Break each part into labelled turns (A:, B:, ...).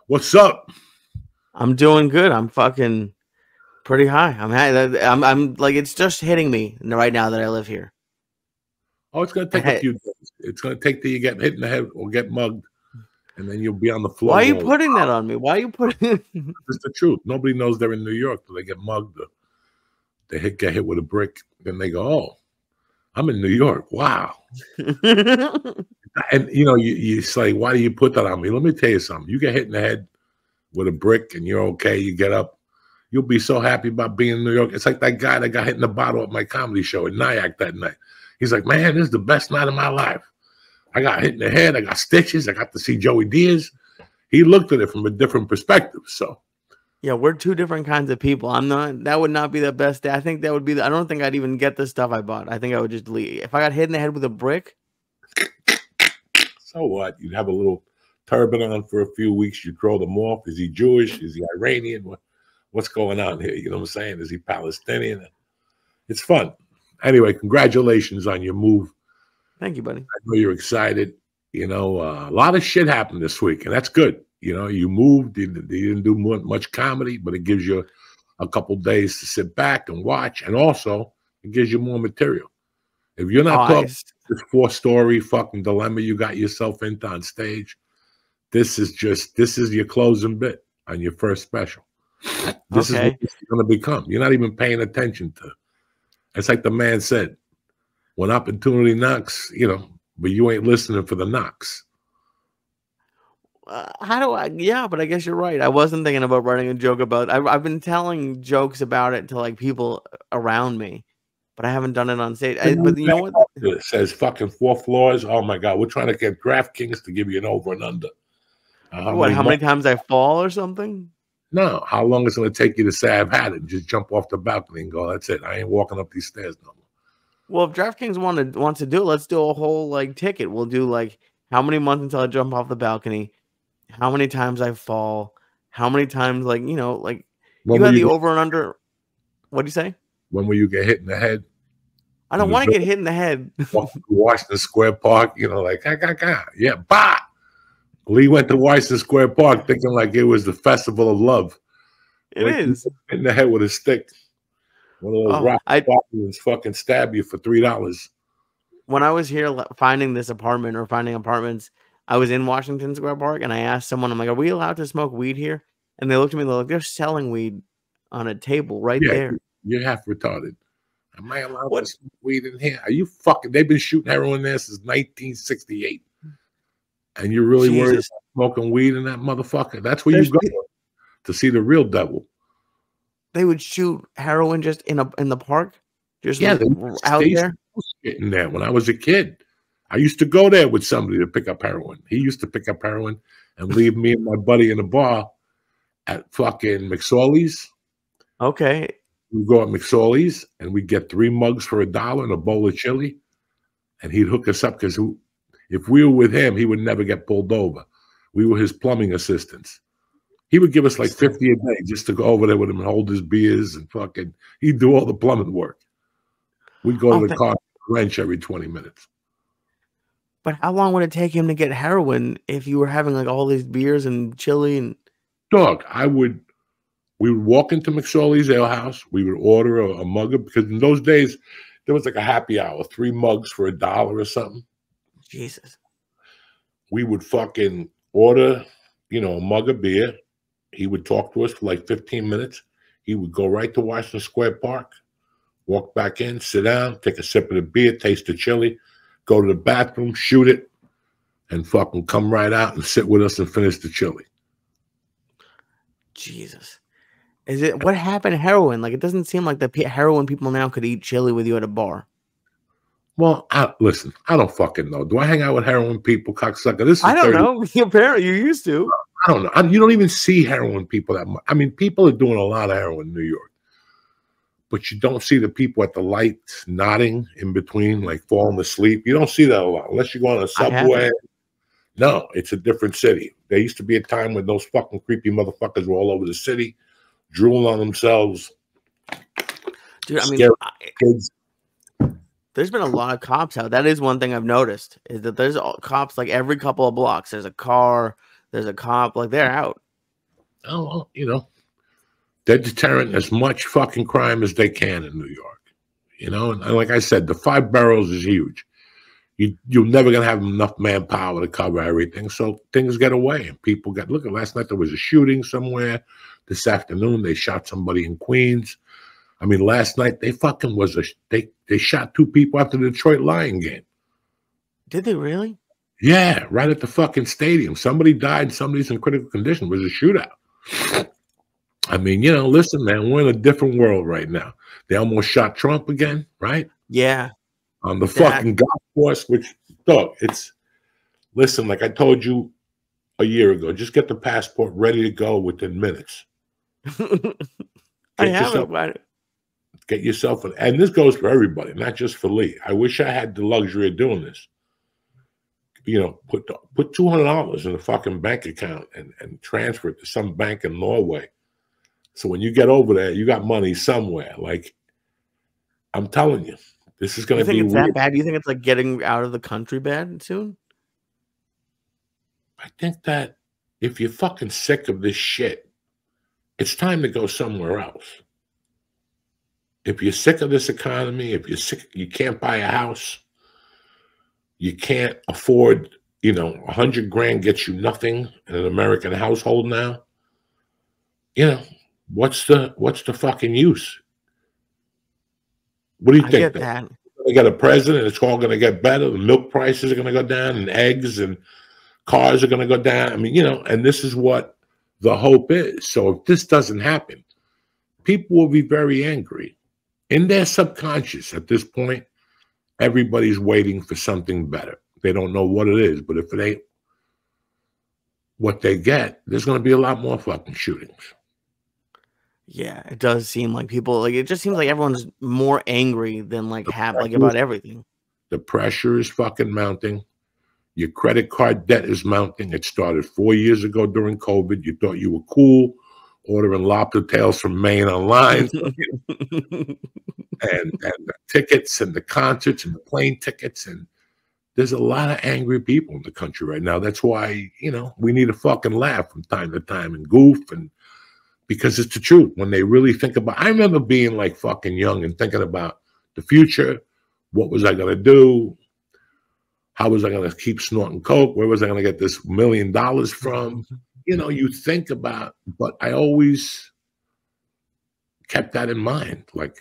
A: What's up?
B: I'm doing good. I'm fucking pretty high. I'm like it's just hitting me right now that I live here.
A: Oh, it's going to take a few days. It's going to take till you get hit in the head or get mugged, and then you'll be on the floor.
B: Why are you
A: going,
B: putting that on me? Why are you putting?
A: It's the truth. Nobody knows they're in New York till they get mugged. Or they get hit with a brick. Then they go, "Oh, I'm in New York. Wow." And you say, "Why do you put that on me?" Let me tell you something. You get hit in the head with a brick, and you're okay. You get up. You'll be so happy about being in New York. It's like that guy that got hit in the bottle at my comedy show in Nyack that night. He's like, "Man, this is the best night of my life. I got hit in the head. I got stitches. I got to see Joey Diaz." He looked at it from a different perspective. So,
B: yeah, we're two different kinds of people. I'm not. That would not be the best day. I think that would be. I don't think I'd even get the stuff I bought. I think I would just leave. If I got hit in the head with a brick.
A: So what? You'd have a little turban on for a few weeks. You'd throw them off. Is he Jewish? Is he Iranian? What's going on here? You know what I'm saying? Is he Palestinian? It's fun. Anyway, congratulations on your move.
B: Thank you, buddy.
A: I know you're excited. A lot of shit happened this week, and that's good. You moved. You didn't do much comedy, but it gives you a couple days to sit back and watch, and also it gives you more material. If you're not talking this 4-story fucking dilemma you got yourself into on stage, this is your closing bit on your first special. This is what it's going to become. You're not even paying attention to. It's like the man said, when opportunity knocks, but you ain't listening for the knocks.
B: Yeah, but I guess you're right. I wasn't thinking about writing a joke about I've been telling jokes about it to like people around me, but I haven't done it on stage. But you know what?
A: It says fucking 4 floors. Oh my God. We're trying to get DraftKings to give you an over and under.
B: How many times I fall or something?
A: No. How long is it going to take you to say I've had it and just jump off the balcony and go, that's it. I ain't walking up these stairs no more.
B: Well, if DraftKings wants to do it, let's do a whole like ticket. We'll do like how many months until I jump off the balcony, how many times I fall, how many times like you had the over and under. What'd you say?
A: When will you get hit in the head?
B: I don't want to get hit in the head.
A: Washington Square Park, yeah, bah. Lee went to Washington Square Park thinking like it was the festival of love.
B: It is.
A: In the head with a stick. One of those rock fucking stab you for $3.
B: When I was here finding this apartment or finding apartments, I was in Washington Square Park and I asked someone, I'm like, are we allowed to smoke weed here? And they looked at me and they're like, they're selling weed on a table right there.
A: You're half retarded. Am I allowed to smoke weed in here? Are you fucking? They've been shooting heroin there since 1968. And you're really worried about smoking weed in that motherfucker? That's where you go to see the real devil.
B: They would shoot heroin just in the park? Just
A: they
B: out there?
A: In there. When I was a kid, I used to go there with somebody to pick up heroin. He used to pick up heroin and leave me and my buddy in a bar at fucking McSorley's.
B: Okay.
A: We go at McSorley's and we get 3 mugs for $1 and a bowl of chili. And he'd hook us up because if we were with him, he would never get pulled over. We were his plumbing assistants. He would give us like 50 a day just to go over there with him and hold his beers and fucking, he'd do all the plumbing work. We'd go to the car wrench every 20 minutes.
B: But how long would it take him to get heroin if you were having like all these beers and chili and
A: dog? We would walk into McSorley's Ale House. We would order a mug because in those days there was like a happy hour, 3 mugs for $1 or something.
B: Jesus.
A: We would fucking order, a mug of beer. He would talk to us for like 15 minutes. He would go right to Washington Square Park, walk back in, sit down, take a sip of the beer, taste the chili, go to the bathroom, shoot it, and fucking come right out and sit with us and finish the chili.
B: Jesus. What happened to heroin? Like, it doesn't seem like the heroin people now could eat chili with you at a bar.
A: Well, listen, I don't fucking know. Do I hang out with heroin people, cocksucker?
B: I don't know. Apparently, you used to.
A: I don't know. You don't even see heroin people that much. I mean, people are doing a lot of heroin in New York. But you don't see the people at the lights nodding in between, like falling asleep. You don't see that a lot unless you go on a subway. No, it's a different city. There used to be a time when those fucking creepy motherfuckers were all over the city, drooling on themselves.
B: Dude, I mean, kids. There's been a lot of cops out. That is one thing I've noticed is that there's cops like every couple of blocks. There's a car, there's a cop, like they're out.
A: oh, you know, they're deterring as much fucking crime as they can in New York. You know, and like I said, the 5 boroughs is huge. You're never gonna have enough manpower to cover everything, so things get away and people get. Look, last night there was a shooting somewhere. This afternoon they shot somebody in Queens. I mean, last night they fucking was they shot 2 people after the Detroit Lion game.
B: Did they really?
A: Yeah, right at the fucking stadium. Somebody died. Somebody's in critical condition. It was a shootout. I mean, you know, listen, man, we're in a different world right now. They almost shot Trump again, right?
B: Yeah.
A: On the fucking golf course, which, dog, listen, like I told you a year ago, just get the passport ready to go within minutes.
B: I have it.
A: Get yourself and this goes for everybody, not just for Lee. I wish I had the luxury of doing this. You know, put $200 in a fucking bank account and transfer it to some bank in Norway. So when you get over there, you got money somewhere. Like, I'm telling you, this is going to be
B: weird.
A: That
B: bad? Do you think it's like getting out of the country bad soon?
A: I think that if you're fucking sick of this shit, it's time to go somewhere else. If you're sick of this economy, if you're sick, you can't buy a house, you can't afford, you know, 100 grand gets you nothing in an American household now. You know, what's the fucking use? What do you think?
B: Get that.
A: They got a president, it's all going to get better. The milk prices are going to go down, and eggs and cars are going to go down. I mean, you know, and this is what the hope is. So if this doesn't happen, people will be very angry. In their subconscious at this point, everybody's waiting for something better. They don't know what it is, but if it ain't what they get, there's going to be a lot more fucking shootings.
B: Yeah, it does seem like people, like, it just seems like everyone's more angry than like about everything.
A: The pressure is fucking mounting. Your credit card debt is mounting. It started 4 years ago during COVID. You thought you were cool, ordering lobster tails from Maine online. and the tickets and the concerts and the plane tickets. And there's a lot of angry people in the country right now. That's why, you know, we need to fucking laugh from time to time and goof, and because it's the truth. When they really think about, I remember being like fucking young and thinking about the future. What was I going to do? How was I going to keep snorting coke? Where was I going to get this $1 million from? You know, you think about, but I always kept that in mind. Like,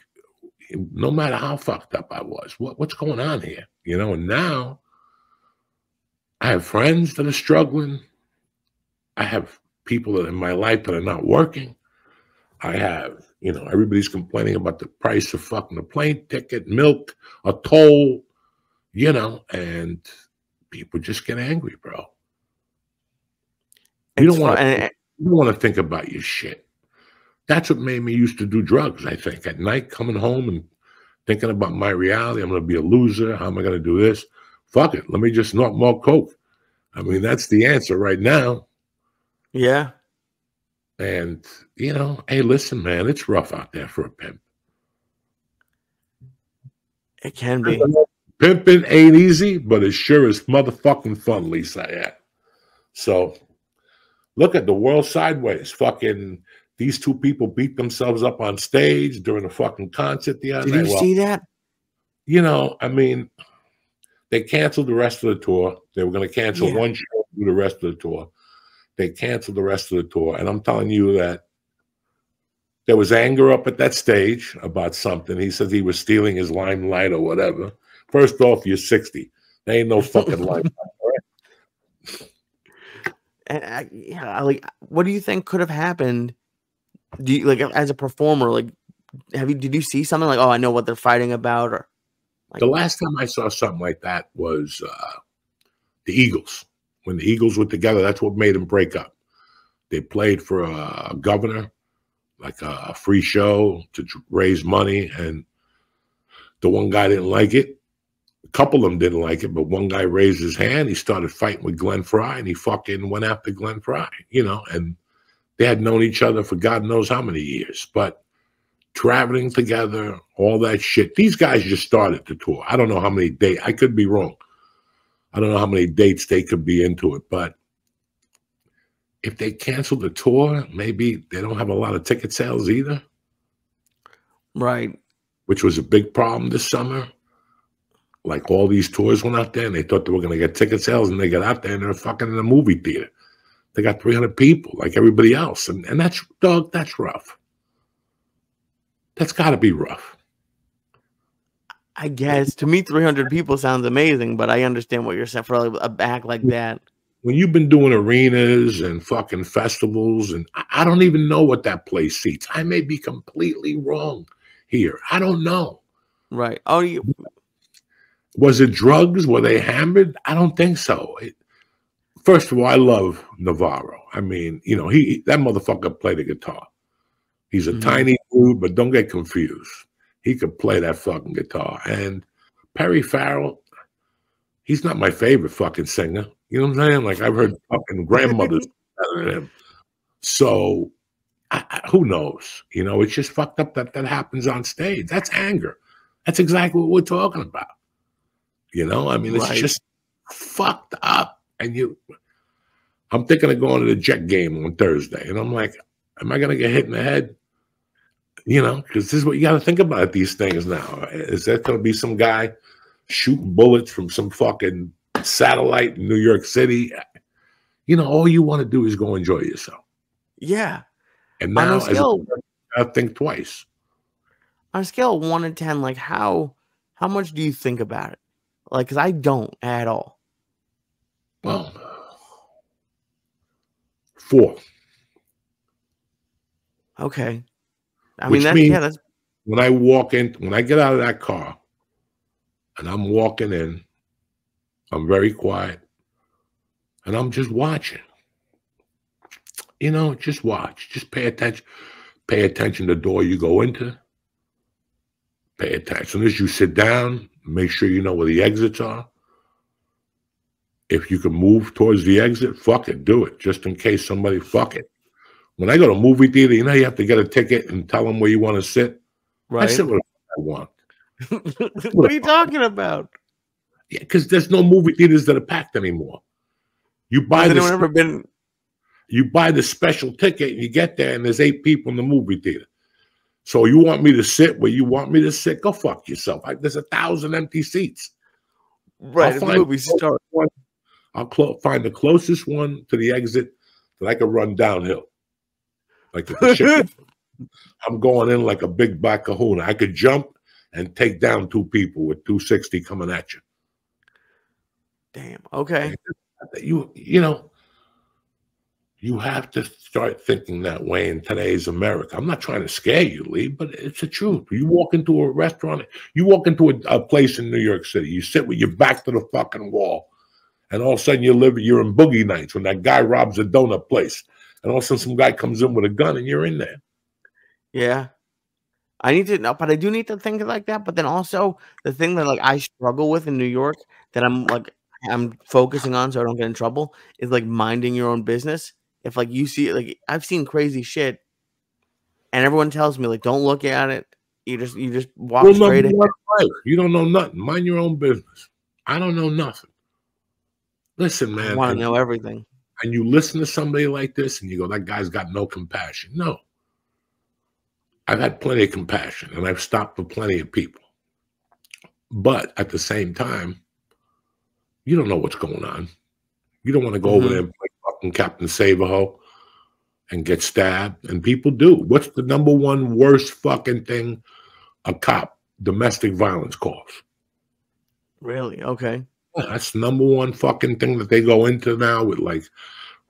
A: no matter how fucked up I was, what's going on here? You know, and now I have friends that are struggling. I have people that in my life that are not working. I have, you know, everybody's complaining about the price of fucking a plane ticket, milk, a toll, you know, and people just get angry, bro. You don't want to think about your shit. That's what made me used to do drugs, I think. At night, coming home and thinking about my reality. I'm going to be a loser. How am I going to do this? Fuck it. Let me just snort more coke. I mean, that's the answer right now.
B: Yeah.
A: And, you know, hey, listen, man, it's rough out there for a pimp.
B: It can be.
A: Pimping ain't easy, but it sure is motherfucking fun, Lee Syatt. So look at the world sideways. Fucking these 2 people beat themselves up on stage during a fucking concert the other night.
B: Did you see that?
A: You know, I mean, they canceled the rest of the tour. They were going to cancel one show, do the rest of the tour. They canceled the rest of the tour. And I'm telling you that there was anger up at that stage about something. He says he was stealing his limelight or whatever. First off, you're 60. There ain't no fucking limelight. Right?
B: And like, what do you think could have happened? Do you, like, as a performer, like, did you see something like, oh, I know what they're fighting about? Or like,
A: the last time I saw something like that was the Eagles. When the Eagles were together, that's what made them break up. They played for a governor, like a free show to raise money, and the one guy didn't like it. A couple of them didn't like it, but one guy raised his hand. He started fighting with Glenn Fry, and he fucking went after Glenn Fry, you know, and they had known each other for God knows how many years. But traveling together, all that shit, these guys just started the tour. I don't know how many dates. I could be wrong. I don't know how many dates they could be into it, but if they cancel the tour, maybe they don't have a lot of ticket sales either.
B: Right.
A: Which was a big problem this summer. Like all these tours went out there and they thought they were going to get ticket sales, and they got out there and they're fucking in a movie theater. They got 300 people like everybody else. And that's, dog, that's rough. That's got to be rough.
B: I guess to me, 300 people sounds amazing, but I understand what you're saying for a act like that.
A: When you've been doing arenas and fucking festivals, and I don't even know what that place seats. I may be completely wrong here. I don't know.
B: Right. Oh,
A: was it drugs? Were they hammered? I don't think so. First of all, I love Navarro. I mean, you know, that motherfucker played the guitar. He's a tiny dude, but don't get confused. He could play that fucking guitar. And Perry Farrell, he's not my favorite fucking singer. You know what I'm saying? Like, I've heard fucking grandmothers better than him. So, who knows? You know, it's just fucked up that happens on stage. That's anger. That's exactly what we're talking about. You know, I mean, it's just fucked up. And I'm thinking of going to the Jet game on Thursday. And I'm like, am I going to get hit in the head? You know, because this is what you got to think about these things now. Is that going to be some guy shooting bullets from some fucking satellite in New York City? You know, all you want to do is go enjoy yourself.
B: Yeah.
A: And now, I think twice.
B: On a scale of 1 to 10, like how much do you think about it? Like, because I don't at all.
A: Well, 4.
B: Okay. I
A: Which
B: mean,
A: means
B: that's
A: when I get out of that car and I'm walking in, I'm very quiet and I'm just watching. You know, just watch. Just pay attention. Pay attention to the door you go into. Pay attention. As soon as you sit down, make sure you know where the exits are. If you can move towards the exit, fuck it, do it. Just in case somebody, fuck it. When I go to a movie theater, you know you have to get a ticket and tell them where you want to sit.
B: right.
A: I sit where I want.
B: What are you talking about?
A: Yeah, because there's no movie theaters that are packed anymore. You buy You buy the special ticket, and you get there, and there's 8 people in the movie theater. So you want me to sit where you want me to sit? Go fuck yourself. There's 1,000 empty seats.
B: Right.
A: I'll find the closest one to the exit that I can run downhill. Like the ship. I'm going in like a big black kahuna. I could jump and take down 2 people with 260 coming at you.
B: Damn. Okay.
A: You know, you have to start thinking that way in today's America. I'm not trying to scare you, Lee, but it's the truth. You walk into a restaurant, you walk into a place in New York City, you sit with your back to the fucking wall, and all of a sudden you're in Boogie Nights when that guy robs a donut place, and all of a sudden some guy comes in with a gun and you're in there.
B: Yeah. I need to know, but I do need to think like that. But then also the thing that like I struggle with in New York that I'm focusing on so I don't get in trouble is like minding your own business. If like you see like I've seen crazy shit and everyone tells me like don't look at it. You just walk straight ahead.
A: You don't know nothing. Mind your own business. I don't know nothing. Listen, man.
B: I want to know everything.
A: And you listen to somebody like this and you go, that guy's got no compassion. No. I've had plenty of compassion and I've stopped for plenty of people. But at the same time, you don't know what's going on. You don't want to go over there and play fucking Captain Save-A-Ho and get stabbed. And people do. What's the #1 worst fucking thing a cop, domestic violence, calls?
B: Really? Okay.
A: Yeah, that's #1 fucking thing that they go into now with like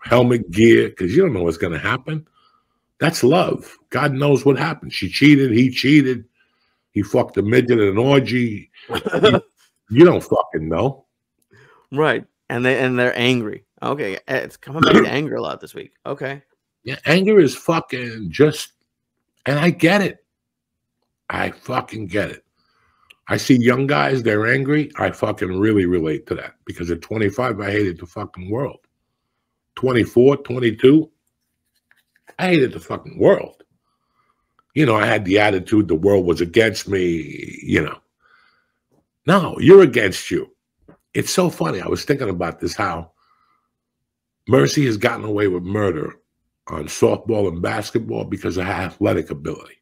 A: helmet gear because you don't know what's going to happen. That's love. God knows what happened. She cheated. He cheated. He fucked a midget at an orgy. You don't fucking know.
B: Right. And they're angry. Okay. It's coming back to anger a lot this week. Okay.
A: Yeah, anger is fucking just, and I get it. I fucking get it. I see young guys, they're angry. I fucking really relate to that because at 25, I hated the fucking world. 24, 22, I hated the fucking world. You know, I had the attitude the world was against me, you know. No, you're against you. It's so funny. I was thinking about this, how Mercy has gotten away with murder on softball and basketball because of her athletic ability.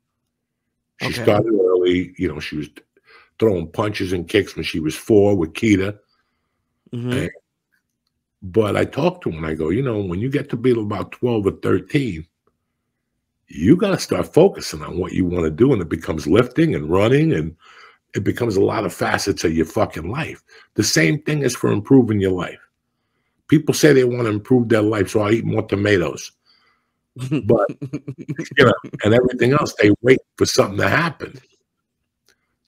A: She
B: Okay.
A: started early. You know, she was throwing punches and kicks when she was 4 with Keita.
B: Mm-hmm.
A: But I talked to him and I go, you know, when you get to be about 12 or 13, you got to start focusing on what you want to do. And it becomes lifting and running, and it becomes a lot of facets of your fucking life. The same thing is for improving your life. People say they want to improve their life, so I'll eat more tomatoes. But, you know, and everything else, they wait for something to happen.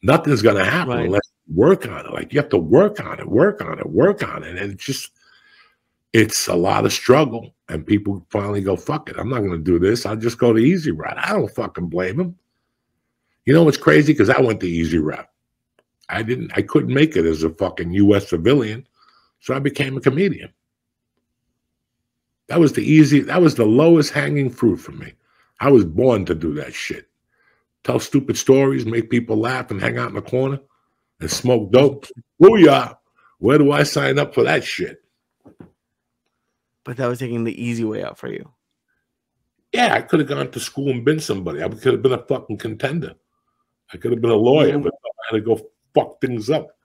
A: Nothing's going to happen
B: Right.
A: unless you work on it. Like, you have to work on it, work on it, work on it. And it's a lot of struggle, and people finally go, fuck it, I'm not going to do this. I'll just go the easy route. I don't fucking blame them. You know what's crazy? Because I went the easy route. I couldn't make it as a fucking U.S. civilian, so I became a comedian. That was the lowest hanging fruit for me. I was born to do that shit. Tell stupid stories, make people laugh, and hang out in the corner and smoke dope. Booyah! Where do I sign up for that shit?
B: But that was taking the easy way out for you.
A: Yeah, I could have gone to school and been somebody. I could have been a fucking contender. I could have been a lawyer, but I had to go fuck things up.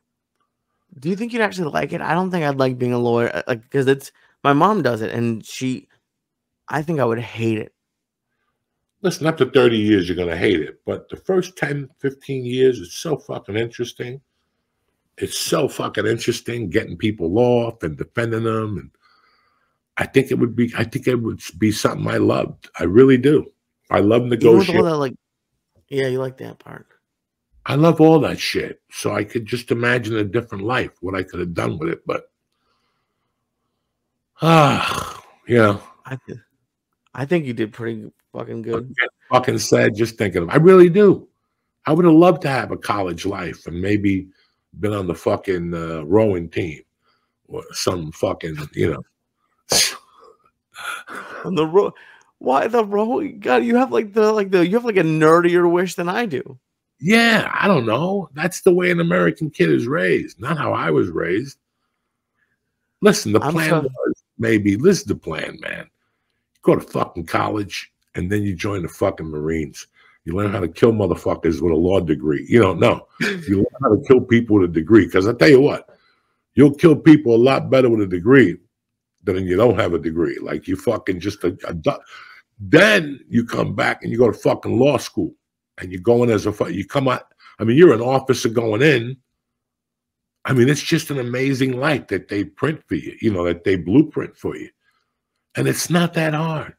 B: Do you think you'd actually like it? I don't think I'd like being a lawyer, like, because it's my mom does it, and I think I would hate it.
A: Listen, after 30 years, you're going to hate it. But the first 10, 15 years, it's so fucking interesting. It's so fucking interesting getting people off and defending them. And I think it would be something I loved. I really do. I love negotiating.
B: Yeah, you like that part.
A: I love all that shit. So I could just imagine a different life, what I could have done with it. But, you know.
B: I think you did pretty fucking good.
A: Fucking sad just thinking of it. I really do. I would have loved to have a college life and maybe been on the fucking rowing team or some fucking, you know.
B: On the road. Why the road? God, you have like a nerdier wish than I do.
A: Yeah, I don't know. That's the way an American kid is raised, not how I was raised. Listen, the plan was maybe this is the plan, man. Go to fucking college and then you join the fucking Marines. You learn how to kill motherfuckers with a law degree. You don't know. You learn how to kill people with a degree. Because I tell you what, you'll kill people a lot better with a degree than you don't have a degree. Like you fucking just then you come back and you go to fucking law school and you go in as you come out. I mean, you're an officer going in. I mean, it's just an amazing life that they print for you, you know, that they blueprint for you. And it's not that hard.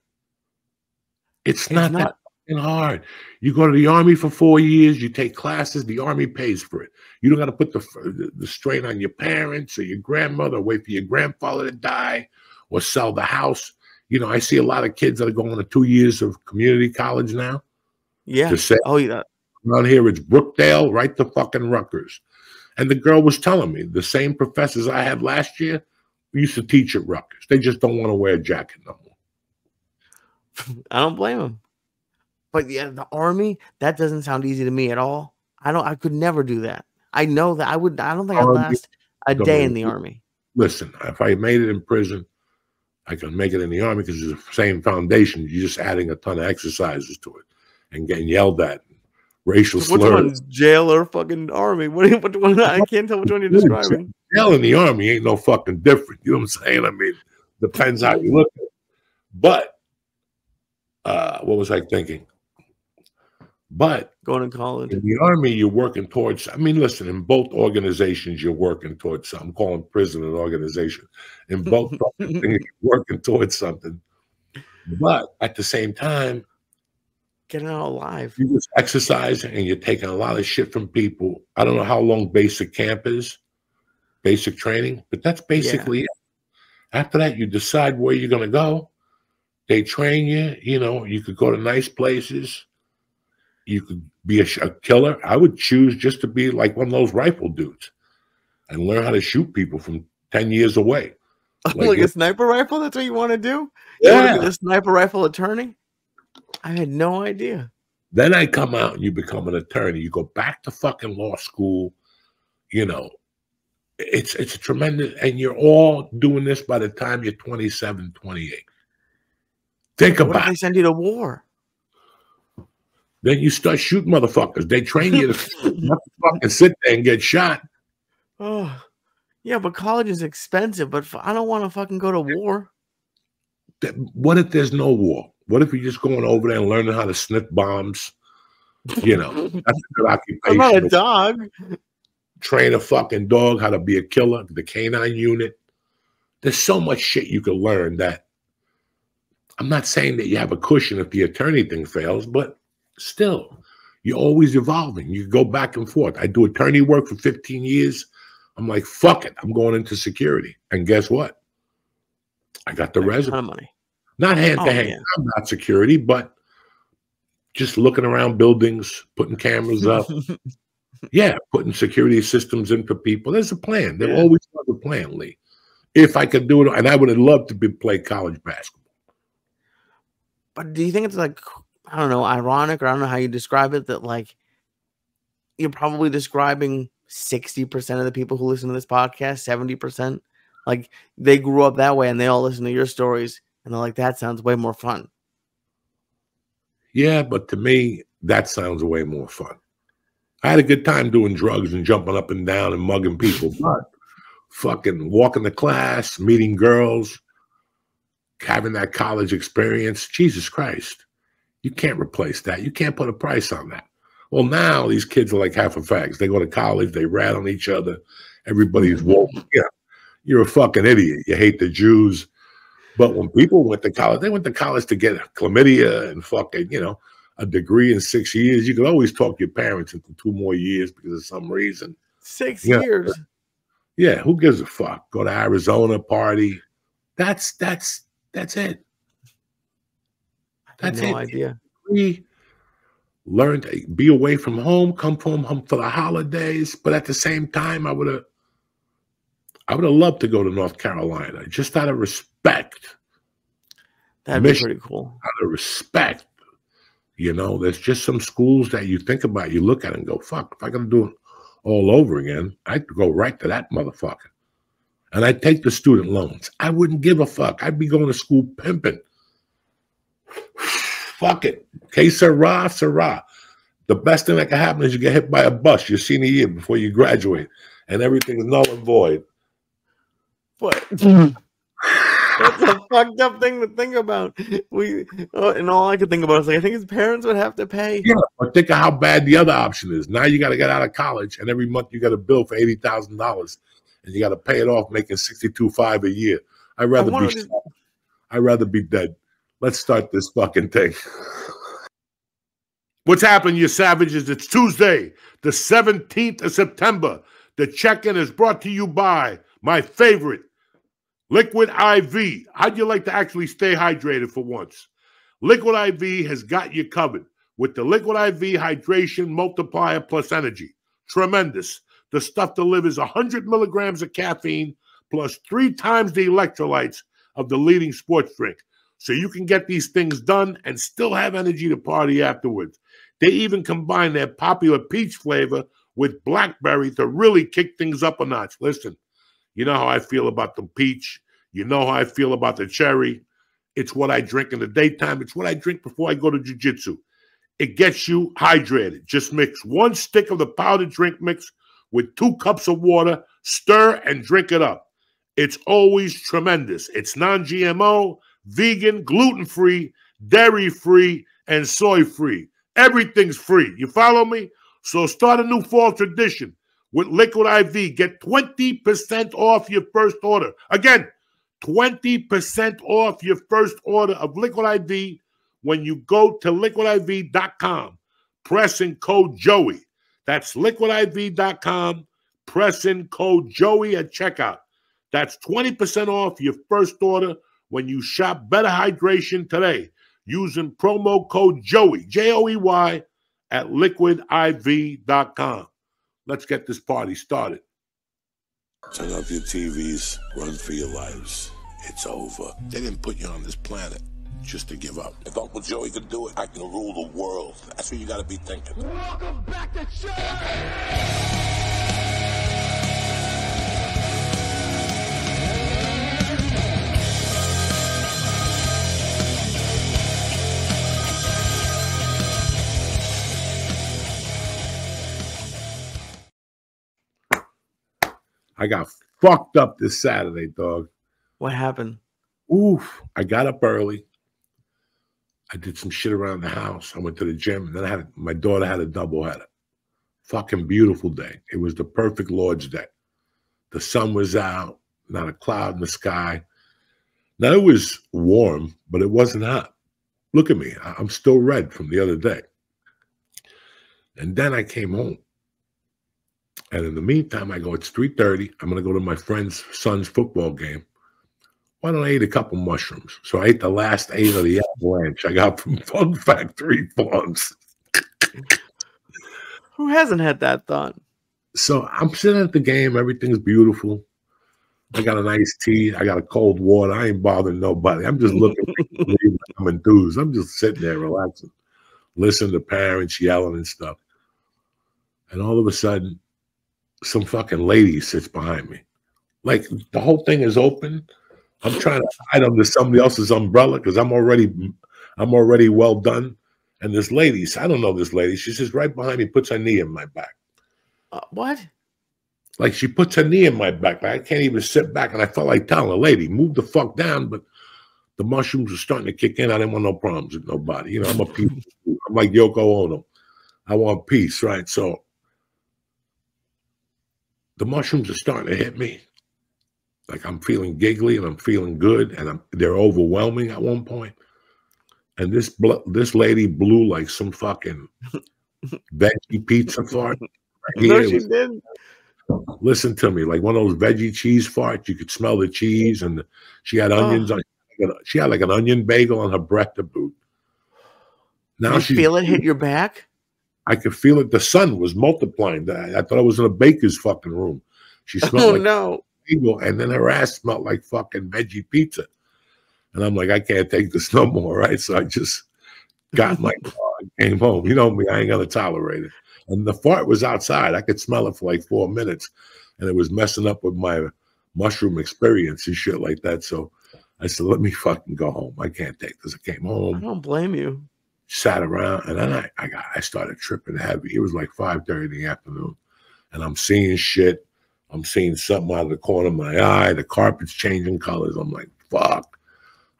A: It's not that fucking hard. You go to the Army for 4 years, you take classes, the Army pays for it. You don't got to put the strain on your parents or your grandmother, wait for your grandfather to die or sell the house. You know, I see a lot of kids that are going to 2 years of community college now.
B: Yeah. Yeah.
A: Around here, it's Brookdale, right to fucking Rutgers. And the girl was telling me the same professors I had last year used to teach at Rutgers. They just don't want to wear a jacket no more.
B: I don't blame them. But yeah, the Army, that doesn't sound easy to me at all. I could never do that. I know that I don't think I'd last a day in the Army.
A: Listen, if I made it in prison, I can make it in the Army because it's the same foundation. You're just adding a ton of exercises to it and getting yelled at. Racial slurs.
B: Which one, jail or fucking Army? Which one? I can't tell which one you're describing.
A: Jail and the Army ain't no fucking different. You know what I'm saying? I mean, depends how you look at it. But what was I thinking? But
B: going to college
A: in the Army, you're working towards. I mean, listen, in both organizations, you're working towards something. I'm calling prison an organization. In both things, you're working towards something. But at the same time,
B: getting out alive.
A: You just exercise and you're taking a lot of shit from people. I don't know how long basic camp is, basic training, but that's basically it. After that, you decide where you're going to go. They train you. You know, you could go to nice places. You could be a killer. I would choose just to be like one of those rifle dudes and learn how to shoot people from 10 years away.
B: Like a sniper rifle? That's what you want to do?
A: Yeah.
B: You want to be the sniper rifle attorney? I had no idea.
A: Then I come out and you become an attorney. You go back to fucking law school, you know, It's a tremendous, and you're all doing this by the time you're 27, 28. Think
B: What
A: about
B: if they
A: it.
B: send you to war?
A: Then you start shooting motherfuckers. They train you to not fucking sit there and get shot.
B: Oh, yeah, but college is expensive. But I don't want to fucking go to war.
A: What if there's no war? What if you're just going over there and learning how to sniff bombs? You know, that's a good occupation.
B: I'm not a dog.
A: Train a fucking dog how to be a killer, the canine unit. There's so much shit you can learn that I'm not saying that you have a cushion if the attorney thing fails, but still, you're always evolving. You go back and forth. I do attorney work for 15 years. I'm like, fuck it. I'm going into security. And guess what? I got the resume. A ton of money. Not hand to hand. I'm not security, but just looking around buildings, putting cameras up. Yeah, putting security systems in for people. There's a plan. There always was a plan, Lee. If I could do it, and I would have loved to play college basketball.
B: But do you think it's like, I don't know, ironic, or I don't know how you describe it, that like you're probably describing 60% of the people who listen to this podcast, 70%, like they grew up that way and they all listen to your stories and they're like, that sounds way more fun.
A: Yeah, but to me, that sounds way more fun. I had a good time doing drugs and jumping up and down and mugging people, but fucking walking to class, meeting girls, having that college experience, Jesus Christ, you can't replace that. You can't put a price on that. Well, now these kids are like half a fags. They go to college, they rat on each other. Everybody's woke. Yeah, you're a fucking idiot. You hate the Jews. But when people went to college, they went to college to get chlamydia and fucking, you know, a degree in 6 years. You could always talk your parents into 2 more years because of some reason.
B: 6 years.
A: Yeah, who gives a fuck? Go to Arizona, party. That's it. That's
B: no idea.
A: We learned to be away from home, come home for the holidays, but at the same time, I would have loved to go to North Carolina just out of respect.
B: That'd be pretty cool.
A: Out of respect. You know, there's just some schools that you think about, you look at and go, fuck, if I gotta do it all over again, I'd go right to that motherfucker. And I'd take the student loans. I wouldn't give a fuck. I'd be going to school pimping. Fuck it. Que sera, sera. The best thing that can happen is you get hit by a bus your senior year before you graduate, and everything's null and void.
B: What? That's a fucked up thing to think about. And all I could think about is like, I think his parents would have to pay.
A: Yeah, but think of how bad the other option is. Now you got to get out of college, and every month you got a bill for $80,000, and you got to pay it off, making $62,500 a year. I'd rather be dead. Let's start this fucking thing. What's happening, you savages? It's Tuesday, the 17th of September. The check-in is brought to you by my favorite, Liquid IV. How'd you like to actually stay hydrated for once? Liquid IV has got you covered with the Liquid IV Hydration Multiplier Plus Energy. Tremendous. The stuff delivers 100 milligrams of caffeine plus 3 times the electrolytes of the leading sports drink. So you can get these things done and still have energy to party afterwards. They even combine their popular peach flavor with blackberry to really kick things up a notch. Listen, you know how I feel about the peach. You know how I feel about the cherry. It's what I drink in the daytime. It's what I drink before I go to jiu-jitsu. It gets you hydrated. Just mix 1 stick of the powdered drink mix with 2 cups of water, stir, and drink it up. It's always tremendous. It's non-GMO, vegan, gluten-free, dairy-free, and soy-free. Everything's free. You follow me? So start a new fall tradition with Liquid IV. Get 20% off your first order. Again, 20% off your first order of Liquid IV when you go to liquidiv.com. Press in code Joey. That's liquidiv.com. Press in code Joey at checkout. That's 20% off your first order when you shop Better Hydration today using promo code Joey, Joey, at liquidiv.com. Let's get this party started. Turn off your TVs, run for your lives. It's over. They didn't put you on this planet just to give up. If Uncle Joey could do it, I can rule the world. That's what you got to be thinking. Welcome back to show. I got fucked up this Saturday, dog.
B: What happened?
A: Oof. I got up early. I did some shit around the house. I went to the gym, and then my daughter had a doubleheader. Fucking beautiful day. It was the perfect Lord's Day. The sun was out, not a cloud in the sky. Now, it was warm, but it wasn't hot. Look at me. I'm still red from the other day. And then I came home. And in the meantime, I go, it's 3:30. I'm going to go to my friend's son's football game. Why don't I eat a couple mushrooms? So I ate the last 8 of the avalanche I got from Fun Factory Farms.
B: Who hasn't had that thought? So
A: I'm sitting at the game. Everything's beautiful. I got an iced tea. I got a cold water. I ain't bothering nobody. I'm just looking. I'm enthused. I'm just sitting there relaxing, listening to parents yelling and stuff. And all of a sudden, some fucking lady sits behind me. Like, the whole thing is open. I'm trying to hide under somebody else's umbrella because I'm already well done. And this lady, I don't know this lady. She sits right behind me, puts her knee in my back.
B: What?
A: Like, she puts her knee in my back. Like, I can't even sit back. And I felt like telling the lady, move the fuck down. But the mushrooms were starting to kick in. I didn't want no problems with nobody. You know, I'm a peace. I'm like Yoko Ono. I want peace, right? So the mushrooms are starting to hit me. Like, I'm feeling giggly and I'm feeling good. And they're overwhelming at one point. And this lady blew like some fucking veggie pizza fart.
B: No, she didn't.
A: Listen to me, like one of those veggie cheese farts. You could smell the cheese, and she had onions on. She had like an onion bagel on her breath to boot. Now
B: you feel it hit your back?
A: I could feel it. The sun was multiplying. I thought I was in a baker's fucking room. She smelled like
B: no.
A: bagel, and then her ass smelled like fucking veggie pizza. And I'm like, I can't take this no more, right? So I just got my car and came home. You know me, I ain't gonna tolerate it. And the fart was outside. I could smell it for like 4 minutes, and it was messing up with my mushroom experience and shit like that. So I said, let me fucking go home. I can't take this. I came home.
B: I don't blame you.
A: Sat around, and then I started tripping heavy. It was like 5:30 in the afternoon, and I'm seeing shit. I'm seeing something out of the corner of my eye. The carpet's changing colors. I'm like, fuck.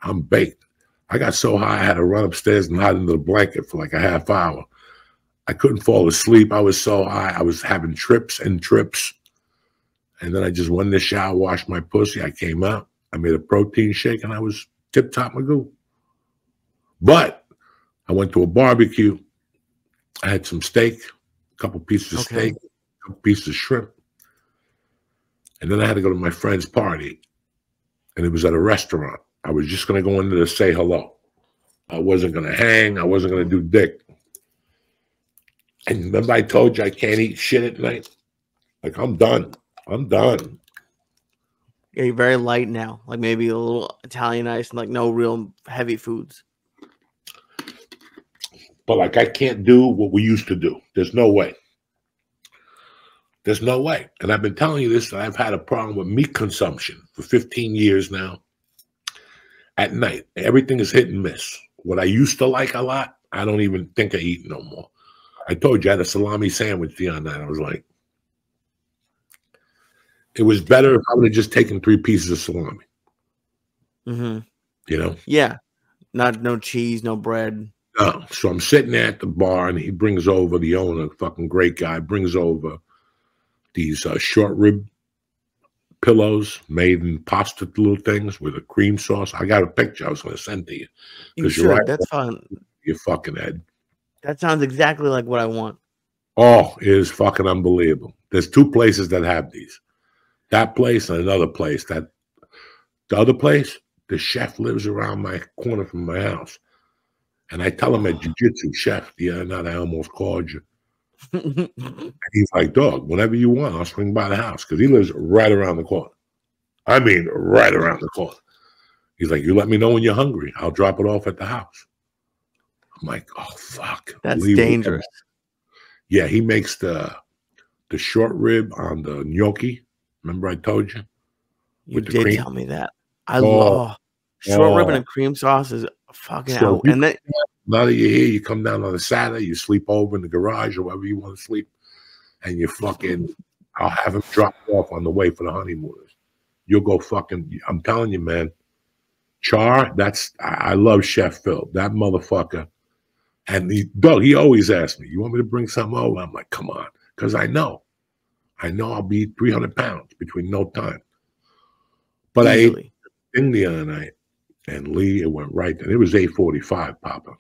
A: I'm baked. I got so high I had to run upstairs and hide under the blanket for like a half hour. I couldn't fall asleep. I was so high. I was having trips and trips. And then I just went in the shower, washed my pussy. I came out. I made a protein shake, and I was tip-top magoo. But I went to a barbecue. I had some steak, a couple pieces of steak, a couple pieces of shrimp. And then I had to go to my friend's party. And it was at a restaurant. I was just going to go in there to say hello. I wasn't going to hang. I wasn't going to do dick. And remember I told you I can't eat shit at night? Like, I'm done. I'm done.
B: Yeah, you're very light now. Like maybe a little Italian ice and like no real heavy foods.
A: But like I can't do what we used to do. There's no way. There's no way. And I've been telling you this, that I've had a problem with meat consumption for 15 years now. At night, everything is hit and miss. What I used to like a lot, I don't even think I eat no more. I told you I had a salami sandwich the other night. I was like, it was better if I would have just taken 3 pieces of salami.
B: Mm-hmm.
A: You know?
B: Yeah. No cheese, no bread.
A: No. So I'm sitting there at the bar, and he brings over, the owner, fucking great guy, brings over these short rib pillows made in pasta little things with a cream sauce. I got a picture I was going to send to you.
B: You should. Right, that's fun.
A: You fucking head.
B: That sounds exactly like what I want.
A: Oh, it is fucking unbelievable. There's 2 places that have these. That place and another place. The other place, the chef lives around my corner from my house. And I tell him at jiu-jitsu, chef, the other night I almost called you. And he's like, dog, whenever you want, I'll swing by the house. Because he lives right around the corner. I mean, right around the corner. He's like, you let me know when you're hungry. I'll drop it off at the house. I'm like, oh, fuck.
B: That's dangerous.
A: Yeah, he makes the short rib on the gnocchi. Remember I told you?
B: You did tell me that. I love short rib and a cream sauce is fucking out. And then
A: now that you're here, you come down on a Saturday, you sleep over in the garage or wherever you want to sleep, and you fucking, I'll have him dropped off on the way for the honeymooners. You'll go fucking. I'm telling you, man. Char, I love Chef Phil. That motherfucker. And he always asks me, "You want me to bring something over?" I'm like, "Come on," because I know I'll be 300 pounds between no time. But
B: Easily.
A: I ate thing the other night, and Lee, it went right. And it was 8:45, Papa.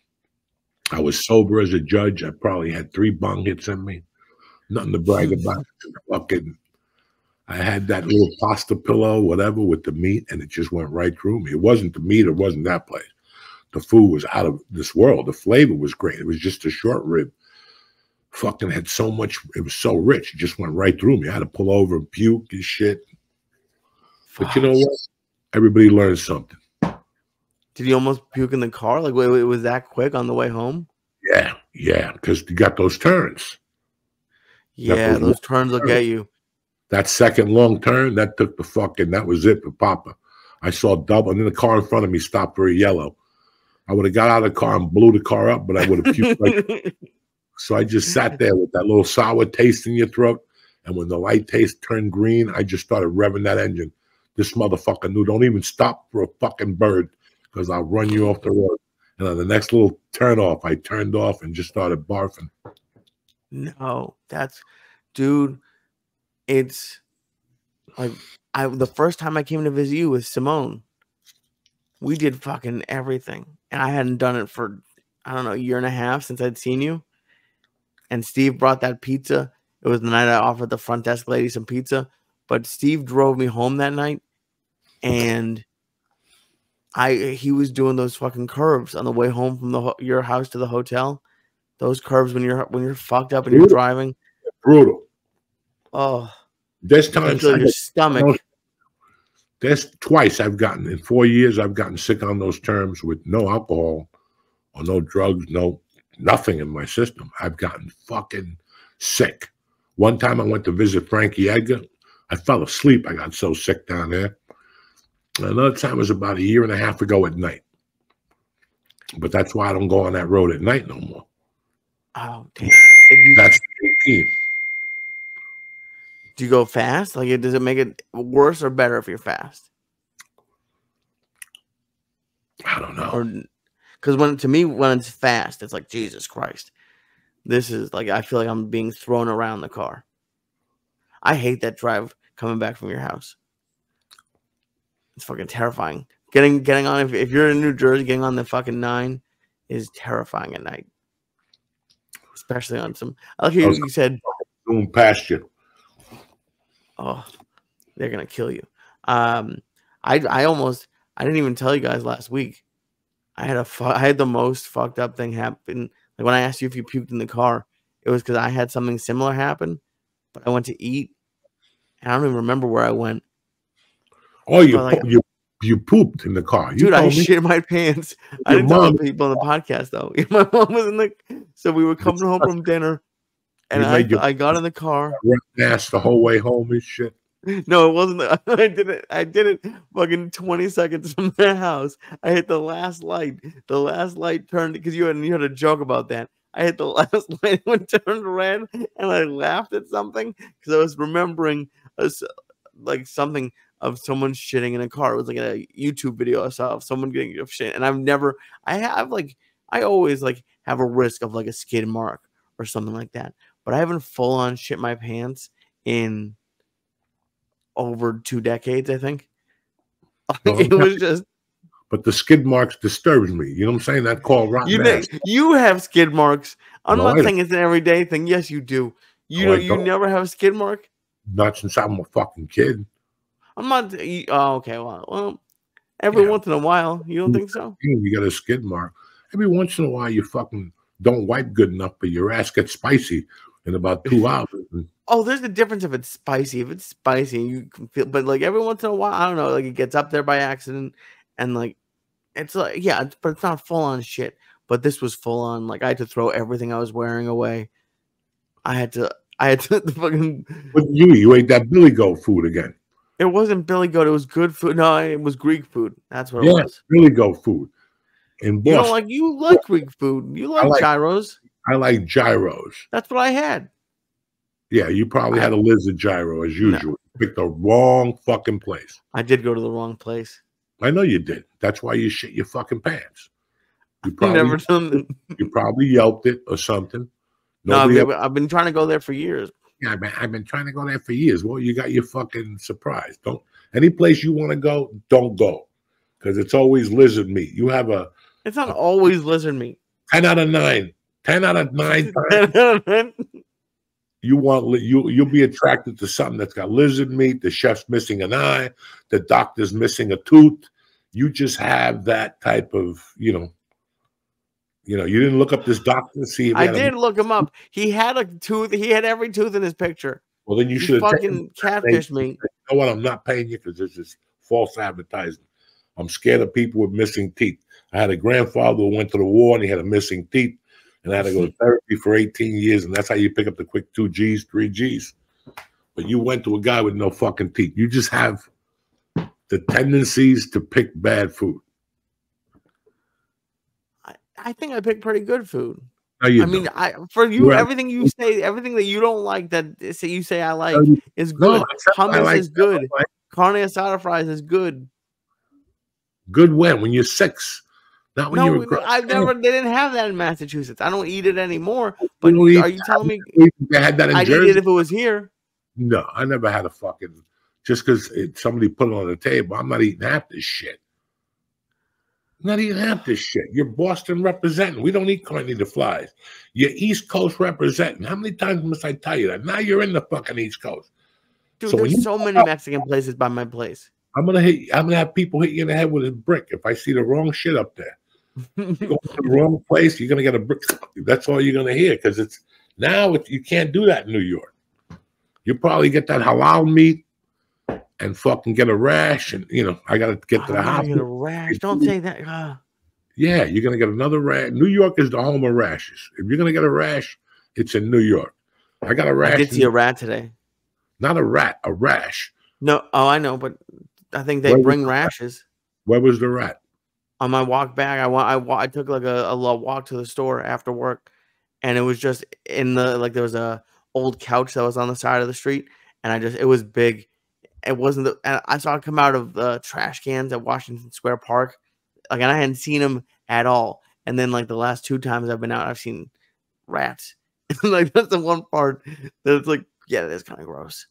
A: I was sober as a judge. I probably had 3 bong hits in me. Nothing to brag about. Fucking, I had that little pasta pillow, whatever, with the meat, and it just went right through me. It wasn't the meat. It wasn't that place. The food was out of this world. The flavor was great. It was just a short rib. Fucking had so much. It was so rich. It just went right through me. I had to pull over and puke and shit. But you know what? Everybody learns something.
B: Did you almost puke in the car? Like, wait, was that quick on the way home?
A: Yeah, because you got those turns.
B: Yeah, those turns will get you.
A: That second long turn, that took the fucking, that was it for Papa. I saw double, and then the car in front of me stopped very yellow. I would have got out of the car and blew the car up, but I would have puked like. So I just sat there with that little sour taste in your throat, and when the light taste turned green, I just started revving that engine. This motherfucker knew, don't even stop for a fucking bird, because I'll run you off the road. And on the next little turn off, I turned off and just started barfing.
B: No, dude, it's like the first time I came to visit you with Simone, we did fucking everything. And I hadn't done it for, I don't know, a year and a half since I'd seen you. And Steve brought that pizza. It was the night I offered the front desk lady some pizza. But Steve drove me home that night, and he was doing those fucking curves on the way home from your house to the hotel. Those curves when you're fucked up and you're driving.
A: Brutal.
B: Oh,
A: this time
B: your stomach.
A: There's twice in 4 years I've gotten sick on those terms with no alcohol or no drugs, nothing in my system. I've gotten fucking sick. One time I went to visit Frankie Edgar. I fell asleep. I got so sick down there. Another time was about a year and a half ago at night. But that's why I don't go on that road at night no more.
B: Oh, damn.
A: That's 18.
B: Do you go fast? Like, does it make it worse or better if you're fast?
A: I don't know.
B: Because when it's fast, it's like, Jesus Christ. This is like, I feel like I'm being thrown around the car. I hate that drive coming back from your house. It's fucking terrifying. Getting on, if you're in New Jersey, getting on the fucking 9 is terrifying at night. Especially on some, I like how you said,
A: zoom past you.
B: Oh, they're gonna kill you. I didn't even tell you guys last week. I had the most fucked up thing happen. Like when I asked you if you puked in the car, it was because I had something similar happen, but I went to eat, and I don't even remember where I went.
A: Oh, you pooped in the car,
B: dude! I shit my pants. I didn't tell the people on the podcast though. My mom was in the, so we were coming home from dinner. And I got in the car.
A: Ass the whole way home and shit.
B: No, it wasn't. I did it fucking 20 seconds from their house. I hit the last light. The last light turned, because you had a joke about that. I hit the last light when it turned red, and I laughed at something because I was remembering like something of someone shitting in a car. It was like a YouTube video I saw of someone getting shit. And I always like have a risk of like a skid mark or something like that. But I haven't full on shit my pants in over 2 decades, I think. It was just.
A: But the skid marks disturbs me. You know what I'm saying? That called rotten ass.
B: You have skid marks. I'm not saying it's an everyday thing. Yes, you do. You never have a skid mark?
A: Not since I'm a fucking kid.
B: I'm not. Oh, okay. Well, every once in a while. You don't think so?
A: You got a skid mark. Every once in a while, you fucking don't wipe good enough, but your ass gets spicy in about 2 hours.
B: Oh, there's a difference if it's spicy. If it's spicy, you can feel, but like every once in a while, I don't know, like it gets up there by accident, and like it's like, yeah, but it's not full on shit. But this was full on. Like I had to throw everything I was wearing away. I had to fucking.
A: What you ate that Billy Goat food again?
B: It wasn't Billy Goat. It was good food. No, it was Greek food. That's what it was.
A: Billy Goat food. In Boston.
B: You like Greek food. You like gyros.
A: I like gyros.
B: That's what I had.
A: Yeah, you probably had a lizard gyro as
B: No,
A: usual. You picked the wrong fucking place.
B: I did go to the wrong place.
A: I know you did. That's why you shit your fucking pants. You
B: I've
A: probably
B: never done.
A: you probably yelped it or something.
B: No,
A: Nobody else.
B: I've been trying to go there for years.
A: Yeah, I've been trying to go there for years. Well, you got your fucking surprise. Don't any place you want to go, don't go. Because it's always lizard meat. You have
B: It's not always lizard meat.
A: 10 out of 9. 10 out of 9 times you'll be attracted to something that's got lizard meat, the chef's missing an eye, the doctor's missing a tooth. You just have that type of, you didn't look up this doctor to see if
B: I did look him up. He had a tooth. He had every tooth in his picture.
A: Well, then you
B: He
A: should have
B: fucking catfished me.
A: You know what? I'm not paying you because this is false advertising. I'm scared of people with missing teeth. I had a grandfather who went to the war and he had a missing teeth, and I had to go to therapy for 18 years, and that's how you pick up the quick 2 Gs, 3 Gs. But you went to a guy with no fucking teeth. You just have the tendencies to pick bad food.
B: I think I picked pretty good food.
A: No, you
B: mean,
A: don't.
B: for you, everything you say, everything that you don't like that you say I like is good. Hummus is good. Carne asada fries is good.
A: Good when you're 6. Not when you're
B: they didn't have that in Massachusetts. I don't eat it anymore. But are you telling me
A: they had that in
B: I'd
A: Jersey?
B: eat it if it was here?
A: No, I never had a fucking, just because somebody put it on the table, I'm not eating half this shit. I'm not eating half this shit. You're Boston representing. We don't eat carne de flies. You're East Coast representing. How many times must I tell you that? Now you're in the fucking East Coast.
B: Dude, there's so many Mexican places by my place.
A: I'm gonna have people hit you in the head with a brick if I see the wrong shit up there. You go to the wrong place, you're gonna get a brick. That's all you're gonna hear, because it's now you can't do that in New York. You probably get that halal meat and fucking get a rash, and I gotta get to the hospital.
B: Get a rash. Don't say that.
A: Yeah, you're gonna get another rash. New York is the home of rashes. If you're gonna get a rash, it's in New York. I got a rash.
B: I did see a rat today.
A: Not a rat, a rash.
B: No, I know, but I think they bring rashes.
A: Where was the rat?
B: On my walk back, I took like a walk to the store after work, and it was just in the there was a old couch that was on the side of the street, and it was big. It wasn't and I saw it come out of the trash cans at Washington Square Park, and I hadn't seen them at all. And then the last 2 times I've been out, I've seen rats. That's the one part that it's yeah, that's kind of gross.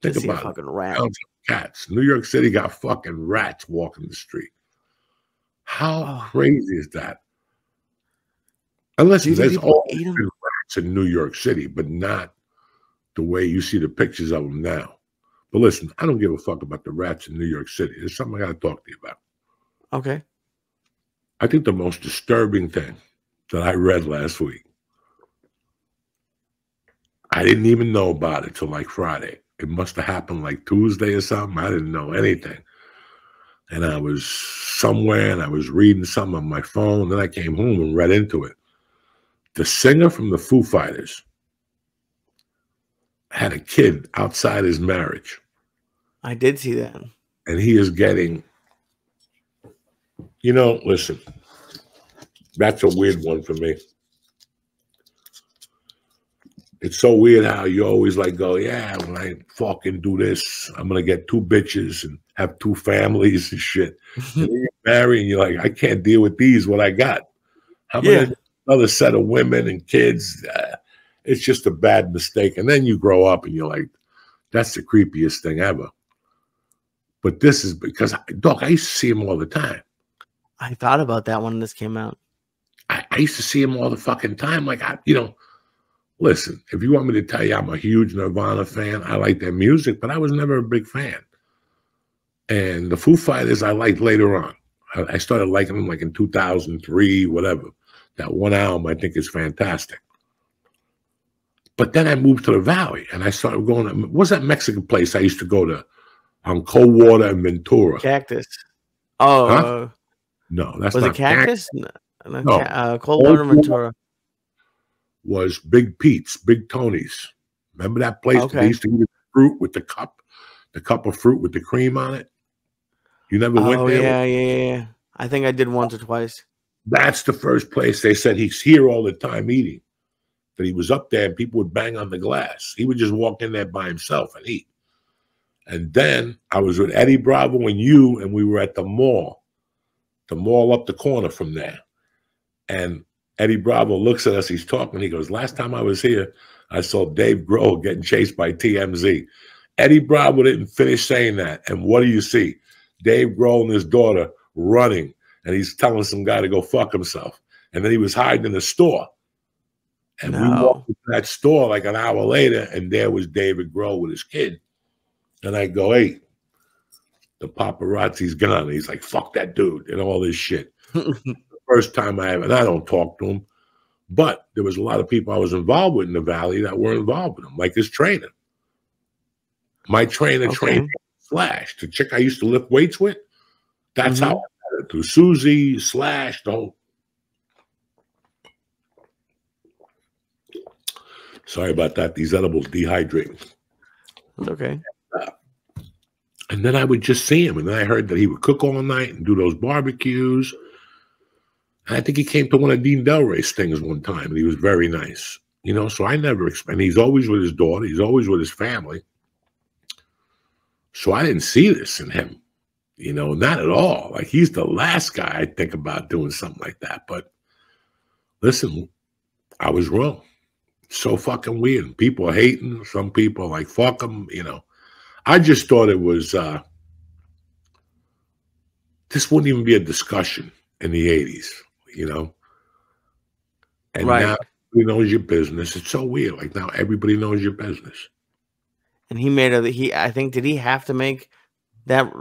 A: Think about
B: a fucking rat.
A: Cats. New York City got fucking rats walking the street. How crazy is that? Unless there's always been rats in New York City, but not the way you see the pictures of them now. But listen, I don't give a fuck about the rats in New York City. There's something I got to talk to you about.
B: Okay.
A: I think the most disturbing thing that I read last week, I didn't even know about it till Friday. It must have happened Tuesday or something. I didn't know anything. And I was somewhere and I was reading something on my phone. Then I came home and read into it. The singer from the Foo Fighters had a kid outside his marriage.
B: I did see that.
A: And he is getting, listen, that's a weird one for me. It's so weird how you always go, yeah, when I fucking do this, I'm going to get 2 bitches and have 2 families and shit. And then you're married and you're I can't deal with these, what I got. How many another set of women and kids? It's just a bad mistake. And then you grow up and you're that's the creepiest thing ever. But this is because, Doc, I used to see him all the time.
B: I thought about that when this came out.
A: I used to see him all the fucking time. Listen, if you want me to tell you I'm a huge Nirvana fan, I like their music, but I was never a big fan. And the Foo Fighters I liked later on. I started liking them in 2003, whatever. That one album I think is fantastic. But then I moved to the Valley and I started going to, what's that Mexican place I used to go to on Coldwater and Ventura?
B: Cactus. Oh.
A: Huh? No, that's
B: was
A: not
B: it Cactus?
A: No.
B: Coldwater and Ventura.
A: Was Big Pete's, Big Tony's. Remember that place that they used to eat fruit with the cup of fruit with the cream on it? You never went there?
B: Yeah. I think I did once or twice.
A: That's the first place they said he's here all the time eating. that he was up there and people would bang on the glass. He would just walk in there by himself and eat. And then I was with Eddie Bravo and you, and we were at the mall up the corner from there. And Eddie Bravo looks at us, he's talking, he goes, last time I was here, I saw Dave Grohl getting chased by TMZ. Eddie Bravo didn't finish saying that. And what do you see? Dave Grohl and his daughter running, and he's telling some guy to go fuck himself. And then he was hiding in the store. And we walked into that store like an hour later, and there was David Grohl with his kid. And I go, hey, the paparazzi's gone. He's like, fuck that dude, and all this shit. The first time and I don't talk to him, but there was a lot of people I was involved with in the Valley that were involved with him, like his trainer. My trainer trained Slash, the chick I used to lift weights with. That's how I met her, through Susie, Slash, the whole. Sorry about that. These edibles dehydrate.
B: It's okay.
A: And then I would just see him, and then I heard that he would cook all night and do those barbecues. And I think he came to one of Dean Delray's things one time, and he was very nice. You know, so I never expect. He's always with his daughter. He's always with his family. So I didn't see this in him, you know, not at all. Like, he's the last guy I think about doing something like that. But listen, I was wrong. So fucking weird. People are hating. Some people are like, fuck them, you know. I just thought it was, this wouldn't even be a discussion in the 80s, you know. And now everybody knows your business. It's so weird. Like, now everybody knows your business. And
B: he made I think, did he have to make that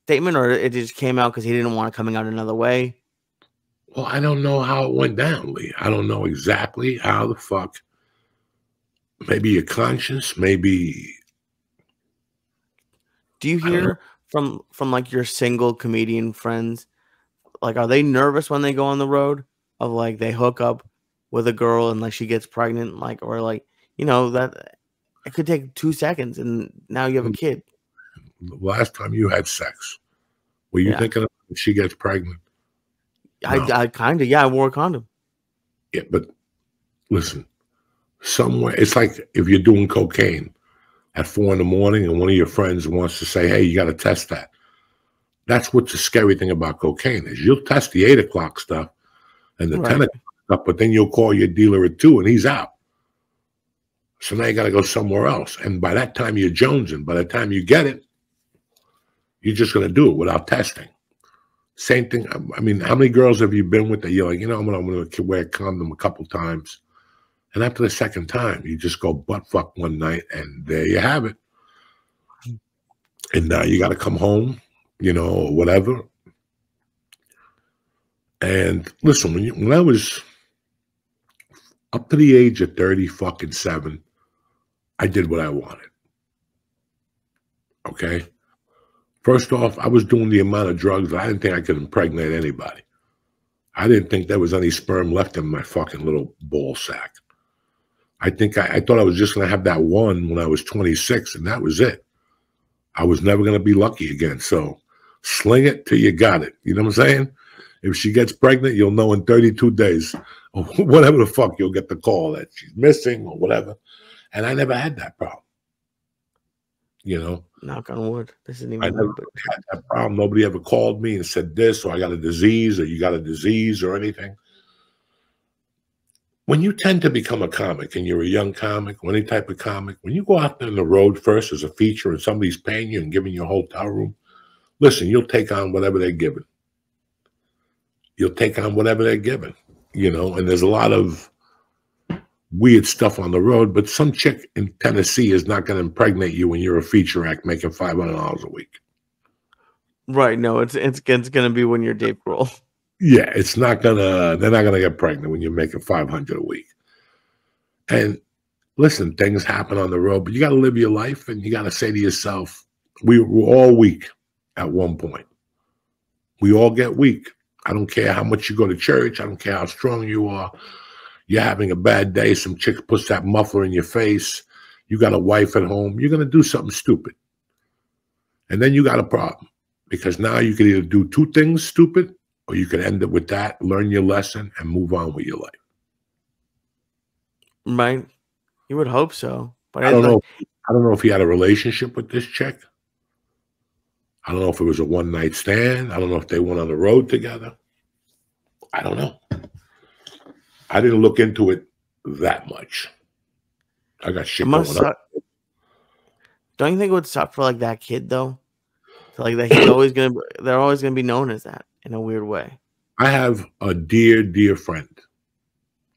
B: statement, or it just came out because he didn't want it coming out another way?
A: Well, I don't know how it went down, Lee. I don't know exactly how the fuck. Maybe your conscience, maybe.
B: Do you hear from like your single comedian friends, like, are they nervous when they go on the road of like they hook up with a girl and like she gets pregnant, like, or like, you know, that it could take 2 seconds and now you have a kid?
A: The last time you had sex, were you thinking of if she gets pregnant? No.
B: I kind of, I wore a condom.
A: Yeah, but listen, somewhere, it's like if you're doing cocaine at 4 in the morning and one of your friends wants to say, hey, you got to test that. That's what's the scary thing about cocaine is you'll test the 8 o'clock stuff and the 10 o'clock stuff, but then you'll call your dealer at 2 and he's out. So now you got to go somewhere else. And by that time you're jonesing. By the time you get it, you're just going to do it without testing. Same thing. I mean, how many girls have you been with that you're like, you know, I'm going to wear a condom a couple times. And after the second time, you just go butt fuck one night and there you have it. And now you got to come home, you know, or whatever. And listen, when I was up to the age of 37, I did what I wanted. Okay? First off, I was doing the amount of drugs that I didn't think I could impregnate anybody. I didn't think there was any sperm left in my fucking little ball sack. I think I thought I was just going to have that one when I was 26, and that was it. I was never going to be lucky again. So sling it till you got it. You know what I'm saying? If she gets pregnant, you'll know in 32 days or whatever the fuck, you'll get the call that she's missing or whatever. And I never had that problem. You know?
B: Knock on wood. This isn't even
A: I never had that problem. Nobody ever called me and said this, or I got a disease, or you got a disease, or anything. When you tend to become a comic, and you're a young comic, or any type of comic, when you go out there on the road first as a feature and somebody's paying you and giving you a hotel room, listen, you'll take on whatever they're giving. You'll take on whatever they're giving, you know, and there's a lot of weird stuff on the road, but some chick in Tennessee is not going to impregnate you when you're a feature act making $500 a week.
B: Right. No, it's going to be when you're Dave Grohl.
A: Yeah, it's not gonna. They're not gonna get pregnant when you're making $500 a week. And listen, things happen on the road, but you got to live your life, and you got to say to yourself, we were all weak at one point. We all get weak. I don't care how much you go to church. I don't care how strong you are. You're having a bad day. Some chick puts that muffler in your face. You got a wife at home. You're gonna do something stupid, and then you got a problem because now you can either do 2 things stupid, or you can end it with that, learn your lesson, and move on with your life.
B: Right? You would hope so, but
A: I
B: it's
A: don't know.
B: like
A: I don't know if he had a relationship with this chick. I don't know if it was a one-night stand. I don't know if they went on the road together. I don't know. I didn't look into it that much. I got
B: it
A: shit
B: must
A: going on.
B: suck. Don't you think it would suck for like that kid though? So, like that he's always gonna they're always gonna be known as that in a weird way.
A: I have a dear, dear friend.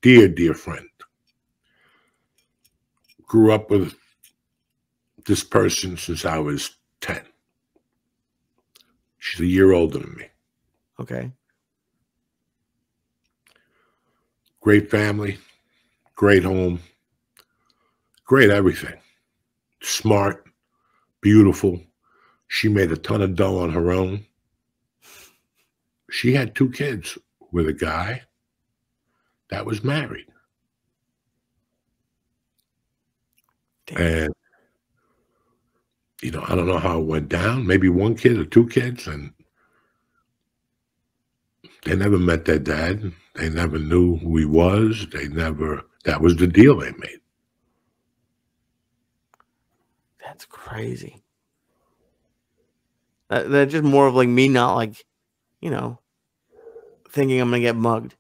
A: Dear, dear friend. Grew up with this person since I was 10. She's a year older than me.
B: Okay.
A: Great family, great home, great everything. Smart, beautiful. She made a ton of dough on her own. She had 2 kids with a guy that was married.
B: Damn.
A: And, I don't know how it went down. Maybe 1 kid or 2 kids. And they never met their dad. They never knew who he was. That was the deal they made.
B: That's crazy. That's just more of like me not like, thinking I'm gonna get mugged.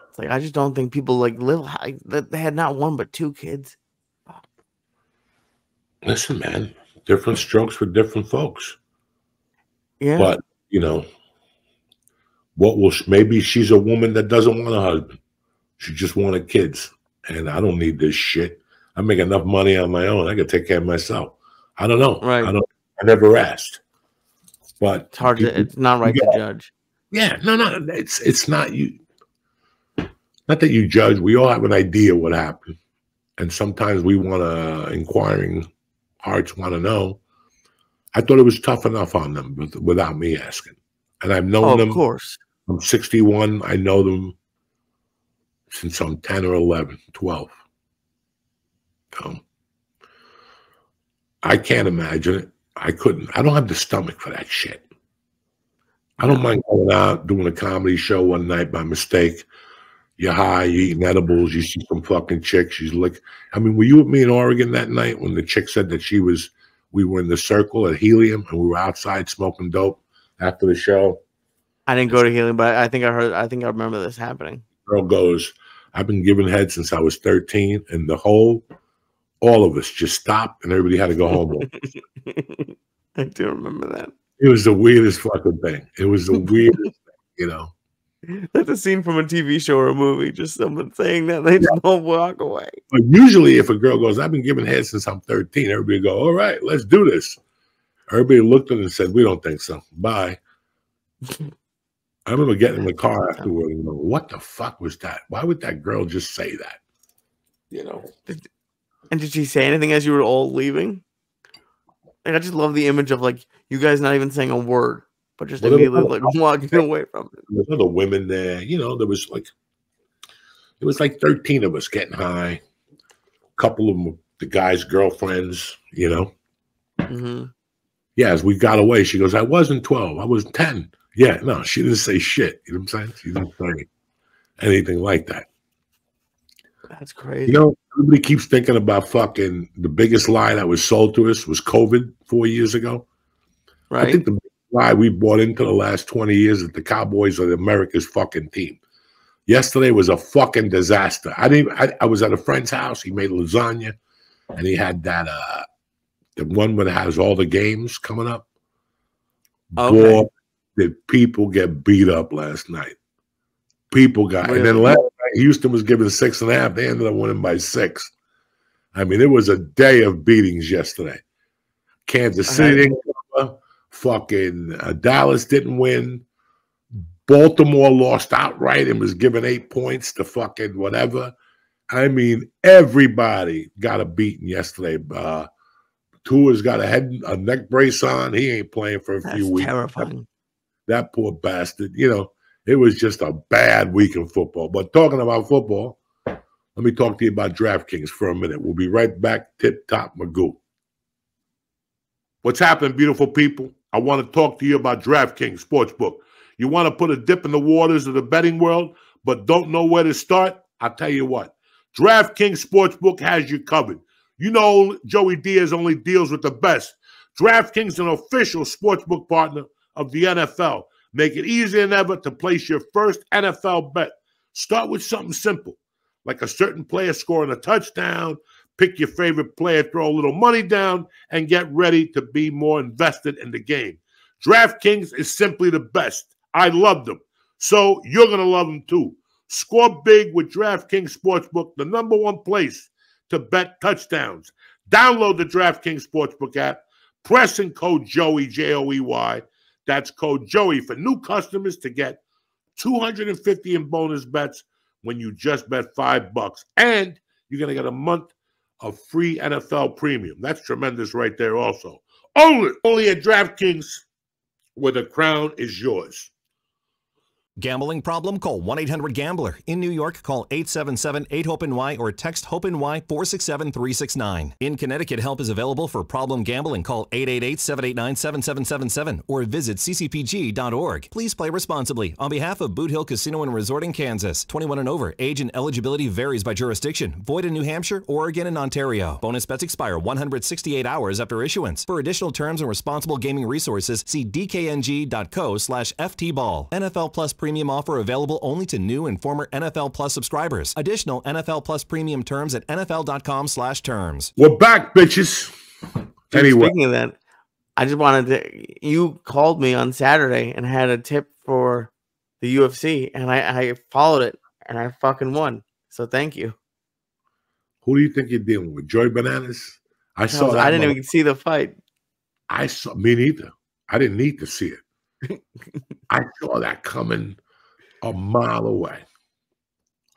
B: It's like I just don't think people like live high. They had not 1 but 2 kids.
A: Listen, man, different strokes for different folks.
B: Yeah.
A: But, maybe she's a woman that doesn't want a husband. She just wanted kids. And I don't need this shit. I make enough money on my own. I can take care of myself. I don't know.
B: Right.
A: I never asked. But
B: it's hard to. It's not right to judge.
A: Yeah, no. It's not you. Not that you judge. We all have an idea what happened, and sometimes we want to. Inquiring hearts want to know. I thought it was tough enough on them without me asking, and I've known them.
B: Of course.
A: I'm 61. I know them since I'm 10 or 11, 12. I can't imagine it. I couldn't. I don't have the stomach for that shit. I don't mind going out, doing a comedy show one night by mistake. You're high, you're eating edibles, you see some fucking chick. She's like, I mean, were you with me in Oregon that night when the chick said that we were in the circle at Helium and we were outside smoking dope after the show?
B: I didn't go to Helium, but I think I remember this happening.
A: Girl goes, I've been giving head since I was 13, and all of us just stopped and everybody had to go home.
B: I do remember that.
A: It was the weirdest fucking thing. It was the weirdest thing,
B: That's a scene from a TV show or a movie. Just someone saying that they just don't walk away.
A: But usually if a girl goes, I've been giving head since I'm 13, everybody go, all right, let's do this. Everybody looked at it and said, we don't think so. Bye. I remember getting in the car afterward and going, what the fuck was that? Why would that girl just say that?
B: And did she say anything as you were all leaving? Like, I just love the image of like you guys not even saying a word, but just immediately like walking away from it.
A: There's other women there. There was like 13 of us getting high. A couple of them, the guys' girlfriends,
B: Mm-hmm.
A: Yeah, as we got away, she goes, I wasn't 12, I was 10. Yeah, no, she didn't say shit. You know what I'm saying? She didn't say anything like that.
B: That's crazy.
A: Everybody keeps thinking about fucking the biggest lie that was sold to us was COVID 4 years ago.
B: Right.
A: I think the lie we bought into the last 20 years is that the Cowboys are America's fucking team. Yesterday was a fucking disaster. I was at a friend's house. He made lasagna, and he had that the one that has all the games coming up.
B: Okay.
A: Boy, did people get beat up last night. People got,
B: Really?
A: and then last night Houston was given 6.5. They ended up winning by 6. I mean, it was a day of beatings yesterday. Kansas City didn't cover. Fucking Dallas didn't win. Baltimore lost outright and was given 8 points to fucking whatever. I mean, everybody got a beating yesterday. Tua's got a neck brace on. He ain't playing for a few weeks.
B: Terrifying.
A: That poor bastard. It was just a bad week in football. But talking about football, let me talk to you about DraftKings for a minute. We'll be right back. Tip top Magoo. What's happening, beautiful people? I want to talk to you about DraftKings Sportsbook. You want to put a dip in the waters of the betting world, but don't know where to start? I'll tell you what. DraftKings Sportsbook has you covered. You know Joey Diaz only deals with the best. DraftKings is an official sportsbook partner of the NFL. Make it easier than ever to place your first NFL bet. Start with something simple, like a certain player scoring a touchdown. Pick your favorite player, throw a little money down, and get ready to be more invested in the game. DraftKings is simply the best. I love them. So you're going to love them too. Score big with DraftKings Sportsbook, the #1 place to bet touchdowns. Download the DraftKings Sportsbook app. Press in code Joey, Joey. That's code Joey for new customers to get $250 in bonus bets when you just bet $5. And you're going to get a month of free NFL premium. That's tremendous right there also. Only at DraftKings, where the crown is yours.
C: Gambling problem? Call 1-800-GAMBLER. In New York, call 877-8-HOPE-NY or text HOPE-NY 467-369. In Connecticut, help is available for problem gambling. Call 888-789-7777 or visit ccpg.org. Please play responsibly. On behalf of Boot Hill Casino and Resort in Kansas, 21 and over. Age and eligibility varies by jurisdiction. Void in New Hampshire, Oregon, and Ontario. Bonus bets expire 168 hours after issuance. For additional terms and responsible gaming resources, see dkng.co/ftball. NFL Plus premium offer available only to new and former NFL Plus subscribers. Additional NFL Plus premium terms at nfl.com/terms.
A: We're back, bitches. Anyway.
B: Speaking of that, I just wanted to, you called me on Saturday and had a tip for the UFC, and I followed it, and I fucking won. So thank you.
A: Who do you think you're dealing with? Joy Bananas? I saw that.
B: I didn't even see the fight.
A: Me neither. I didn't need to see it. I saw that coming a mile away.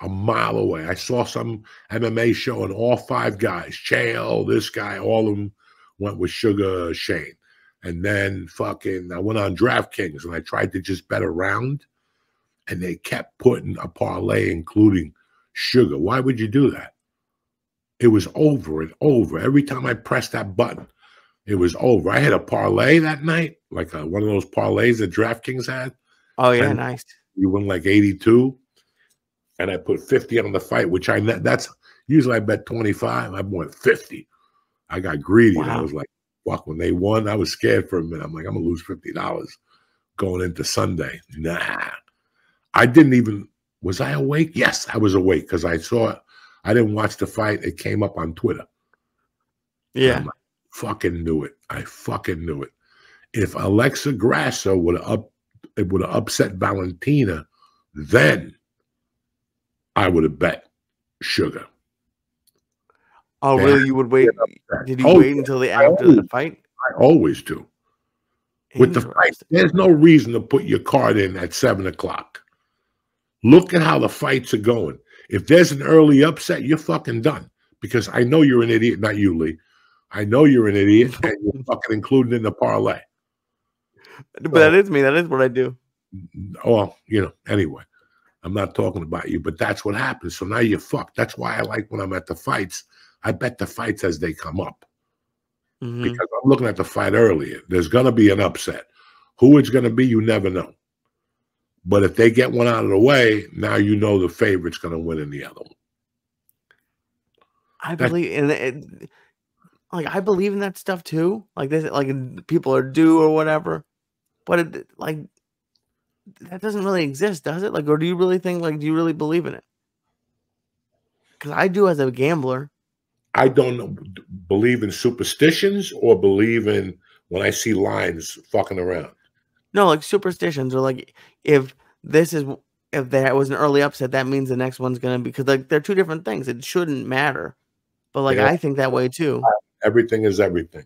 A: A mile away. I saw some MMA show and all 5 guys, Chael, this guy, all of them went with Sugar Shane. And then I went on DraftKings and I tried to just bet around and they kept putting a parlay including Sugar. Why would you do that? It was over and over. Every time I pressed that button, it was over. I had a parlay that night, like one of those parlays that DraftKings had.
B: Oh, yeah, nice.
A: You win like 82. And I put 50 on the fight, which that's usually I bet 25. I won 50. I got greedy. Wow. And I was like, fuck, when they won, I was scared for a minute. I'm like, I'm going to lose $50 going into Sunday. Nah. I didn't even, was I awake? Yes, I was awake because I saw it. I didn't watch the fight. It came up on Twitter.
B: Yeah.
A: Fucking knew it. I fucking knew it. If Alexa Grasso would have upset Valentina, then I would have bet Sugar.
B: Oh, really? You would wait? Did you wait until after the fight?
A: I always do. With the fight, there's no reason to put your card in at 7 o'clock. Look at how the fights are going. If there's an early upset, you're fucking done. Because I know you're an idiot, not you, Lee. I know you're an idiot, and you're fucking included in the parlay.
B: But that is me. That is what I do.
A: Oh, anyway. I'm not talking about you, but that's what happens. So now you're fucked. That's why I like when I'm at the fights, I bet the fights as they come up. Mm-hmm. Because I'm looking at the fight earlier. There's going to be an upset. Who it's going to be, you never know. But if they get one out of the way, now you know the favorite's going to win in the other one.
B: I believe in it. Like, I believe in that stuff too. Like this, like people are due or whatever. But that doesn't really exist, does it? Like, or do you really think? Like, do you really believe in it? Because I do as a gambler.
A: I don't believe in superstitions or believe in when I see lines fucking around.
B: No, like superstitions or like if that was an early upset, that means the next one's gonna be, because like they're two different things. It shouldn't matter. But like I think that way too.
A: Everything is everything.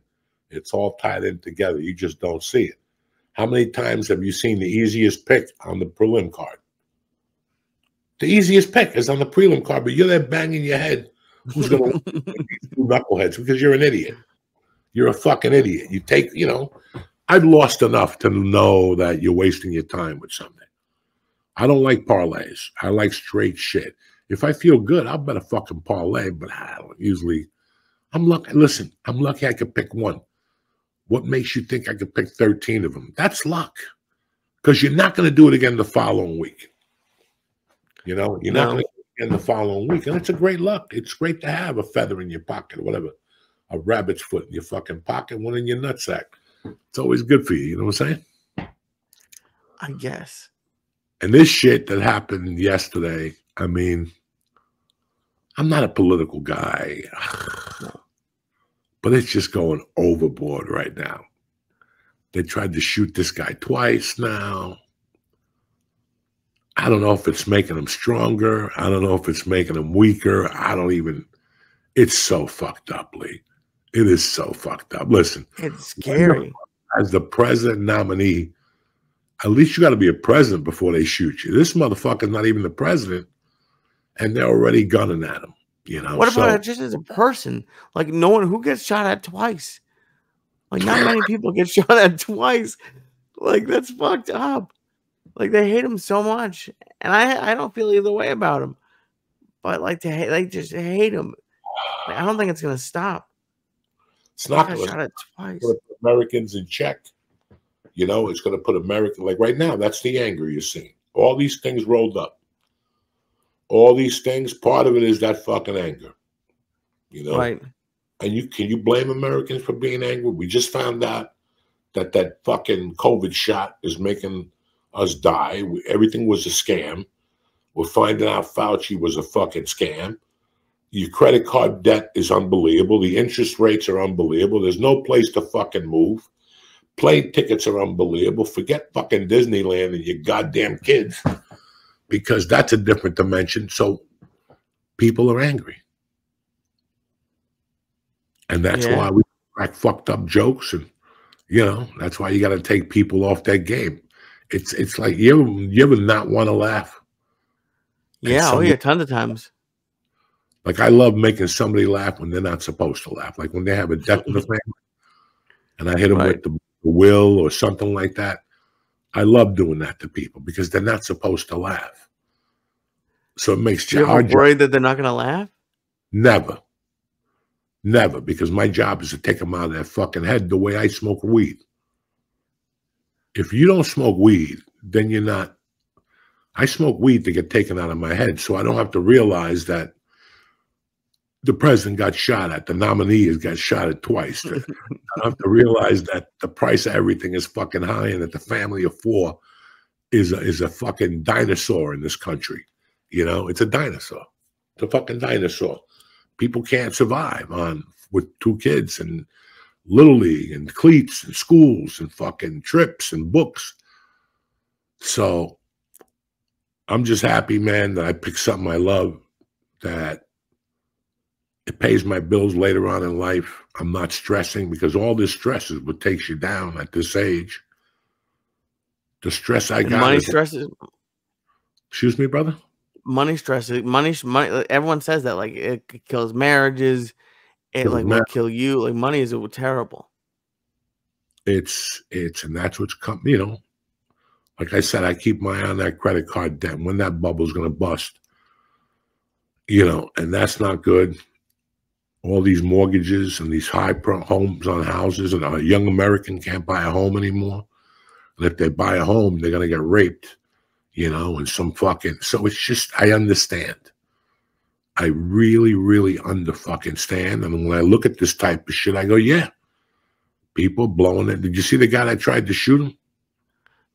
A: It's all tied in together. You just don't see it. How many times have you seen the easiest pick on the prelim card? The easiest pick is on the prelim card, but you're there banging your head. Who's going to win these two knuckleheads? Because you're an idiot. You're a fucking idiot. You take, I've lost enough to know that you're wasting your time with something. I don't like parlays. I like straight shit. If I feel good, I'll bet a fucking parlay, but I don't usually. I'm lucky. Listen, I'm lucky I could pick one. What makes you think I could pick 13 of them? That's luck. Because you're not going to do it again the following week. You're not going to again the following week. And it's a great luck. It's great to have a feather in your pocket or whatever, a rabbit's foot in your fucking pocket, one in your nutsack. It's always good for you. You know what I'm saying?
B: I guess.
A: And this shit that happened yesterday, I mean, I'm not a political guy, but it's just going overboard right now. They tried to shoot this guy twice now. I don't know if it's making him stronger. I don't know if it's making him weaker. It's so fucked up, Lee. It is so fucked up. Listen.
B: It's scary.
A: As the president nominee, at least you got to be a president before they shoot you. This motherfucker's not even the president, and they're already gunning at him. You know.
B: What about just as a person? Like, no one who gets shot at twice. Like, not many people get shot at twice. Like, that's fucked up. Like, they hate him so much, and I don't feel either way about him. But like just hate him. Like, I don't think it's gonna stop.
A: It's not
B: going to shot at twice.
A: Put Americans in check. You know, it's going to put America, like right now, that's the anger you're seeing. All these things rolled up. All these things, part of it is that fucking anger. You know?
B: Right.
A: And can you blame Americans for being angry? We just found out that fucking COVID shot is making us die. Everything was a scam. We're finding out Fauci was a fucking scam. Your credit card debt is unbelievable. The interest rates are unbelievable. There's no place to fucking move. Plane tickets are unbelievable. Forget fucking Disneyland and your goddamn kids, because that's a different dimension. So people are angry. And that's why we crack fucked up jokes. And, you know, that's why you got to take people off their game. It's like, you ever not want to laugh?
B: Yeah, oh yeah, tons of times.
A: Like, I love making somebody laugh when they're not supposed to laugh. Like when they have a death in the family and I hit them with the will or something like that. I love doing that to people because they're not supposed to laugh. So it makes
B: you ever worried that they're not going to laugh?
A: Never. Never, because my job is to take them out of their fucking head the way I smoke weed. If you don't smoke weed, then you're not. I smoke weed to get taken out of my head so I don't have to realize that the president got shot at, the nominee has got shot at twice. I don't have to realize that the price of everything is fucking high and that the family of four is a fucking dinosaur in this country. You know, it's a dinosaur. It's a fucking dinosaur. People can't survive with two kids and Little League and cleats and schools and fucking trips and books. So I'm just happy, man, that I picked something I love, that it pays my bills later on in life. I'm not stressing, because all this stress is what takes you down at this age. The stress I got.
B: Money stresses.
A: Excuse me, brother?
B: Money stresses. Money. Everyone says that, like, it kills marriages. It like will kill you. Like, money is terrible.
A: It's and that's what's come. You know, like I said, I keep my eye on that credit card debt. When that bubble's going to bust. You know, and that's not good. All these mortgages and these high homes on houses, and a young American can't buy a home anymore. And if they buy a home, they're going to get raped, you know, and some fucking. So it's just, I understand. I really, really under-fucking-stand. And when I look at this type of shit, I go, yeah, people blowing it. Did you see the guy that tried to shoot him?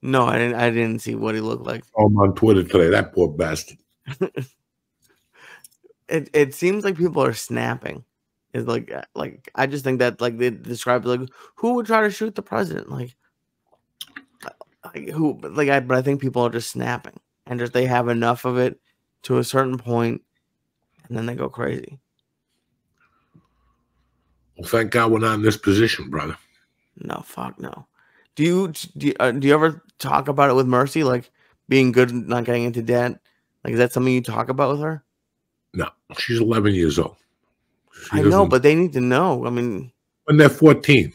B: No, I didn't see what he looked like.
A: I'm on Twitter today. That poor bastard.
B: It seems like people are snapping. It's like I just think that, like, they describe it like, who would try to shoot the president? Like who? But I think people are just snapping, and just they have enough of it to a certain point, and then they go crazy.
A: Well, thank God we're not in this position, brother.
B: No, fuck no. Do you ever talk about it with Mercy, like being good and not getting into debt? Like, is that something you talk about with her?
A: No, she's 11 years old.
B: I know, but they need to know. I mean,
A: when they're 14.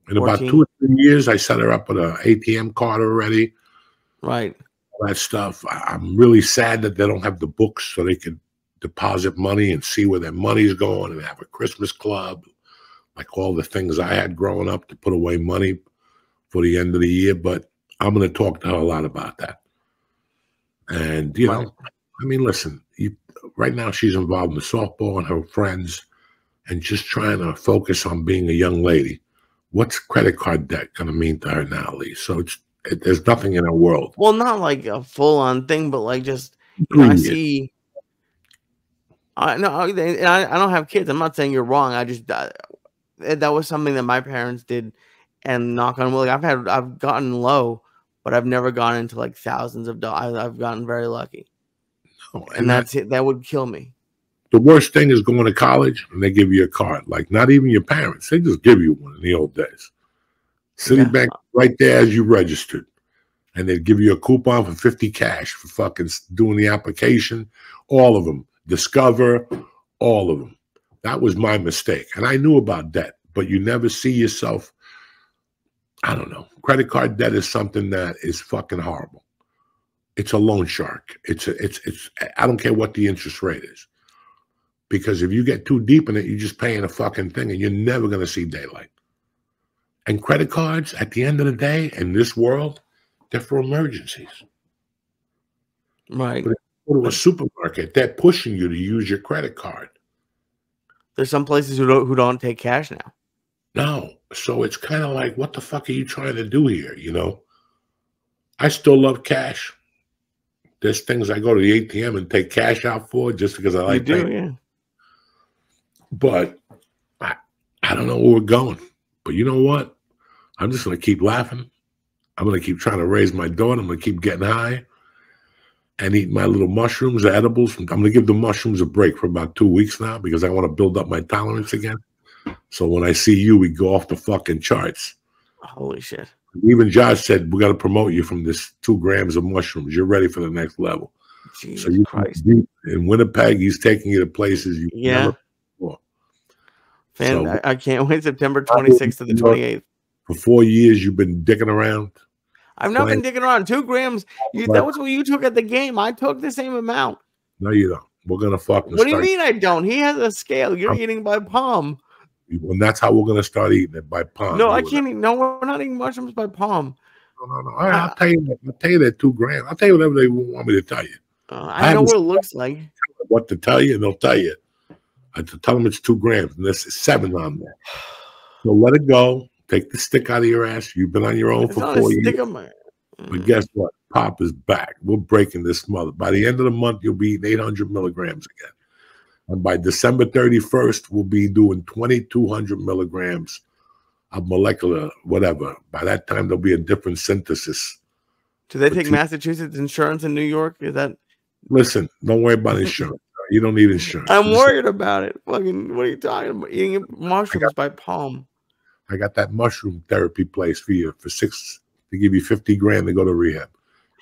A: In
B: 14.
A: About 2 or 3 years, I set her up with an ATM card already.
B: Right.
A: All that stuff. I'm really sad that they don't have the books so they can deposit money and see where their money's going and have a Christmas club, like all the things I had growing up to put away money for the end of the year. But I'm going to talk to her a lot about that. And, you know, I mean, listen, right now she's involved in softball and her friends and just trying to focus on being a young lady. What's credit card debt going to mean to her now, Lee? So there's nothing in her world.
B: Well, not like a full-on thing, but like just, you know, I see. I don't have kids. I'm not saying you're wrong. I just that was something that my parents did, and knock on wood, I've gotten low, but I've never gone into like thousands of dollars. I've gotten very lucky. No, and that's it. That would kill me.
A: The worst thing is going to college and they give you a card. Like not even your parents, they just give you one in the old days. Citibank right there as you registered, and they'd give you a coupon for 50 cash for fucking doing the application. All of them. Discover, all of them. That was my mistake. And I knew about debt, but you never see yourself. I don't know. Credit card debt is something that is fucking horrible. It's a loan shark. I don't care what the interest rate is. Because if you get too deep in it, you're just paying a fucking thing and you're never going to see daylight. And credit cards, at the end of the day, in this world, they're for emergencies.
B: Right.
A: But go to a supermarket, they're pushing you to use your credit card.
B: There's some places who don't take cash now.
A: No. So it's kind of like, what the fuck are you trying to do here, you know? I still love cash. There's things I go to the ATM and take cash out for just because I like
B: it. Yeah.
A: But I don't know where we're going. But you know what? I'm just going to keep laughing. I'm going to keep trying to raise my daughter. I'm going to keep getting high and eat my little mushrooms, the edibles. I'm going to give the mushrooms a break for about 2 weeks now because I want to build up my tolerance again. So when I see you, we go off the fucking charts.
B: Holy shit.
A: Even Josh said, we got to promote you from this 2 grams of mushrooms. You're ready for the next level.
B: Jesus
A: so you
B: Christ.
A: In Winnipeg, he's taking you to places you never before.
B: So, I can't wait. September 26th to the 28th.
A: For 4 years, you've been dicking around.
B: I've not been dicking around. 2 grams. That was what you took at the game. I took the same amount.
A: No, you don't. We're going to fucking
B: What do you mean I don't? He has a scale. You're eating by palm.
A: And that's how we're going to start eating it, by palm.
B: No, I can't eat. No, we're not eating mushrooms by palm.
A: No. All right, I'll tell you that 2 grams. I'll tell you whatever they want me to tell you.
B: I know what it looks like.
A: What to tell you, and they'll tell you. I have to tell them it's 2 grams, and there's 7 on there. So let it go. Take the stick out of your ass. You've been on your own for 4 years. But guess what? Pop is back. We're breaking this mother. By the end of the month, you'll be eating 800 milligrams again. And by December 31st, we'll be doing 2,200 milligrams of molecular whatever. By that time, there'll be a different synthesis.
B: Do they take Massachusetts insurance in New York? Is that?
A: Listen, don't worry about insurance. You don't need insurance.
B: I'm worried about it. Fucking, what are you talking about? Eating mushrooms by palm.
A: I got that mushroom therapy place for you for they give you 50 grand to go to rehab.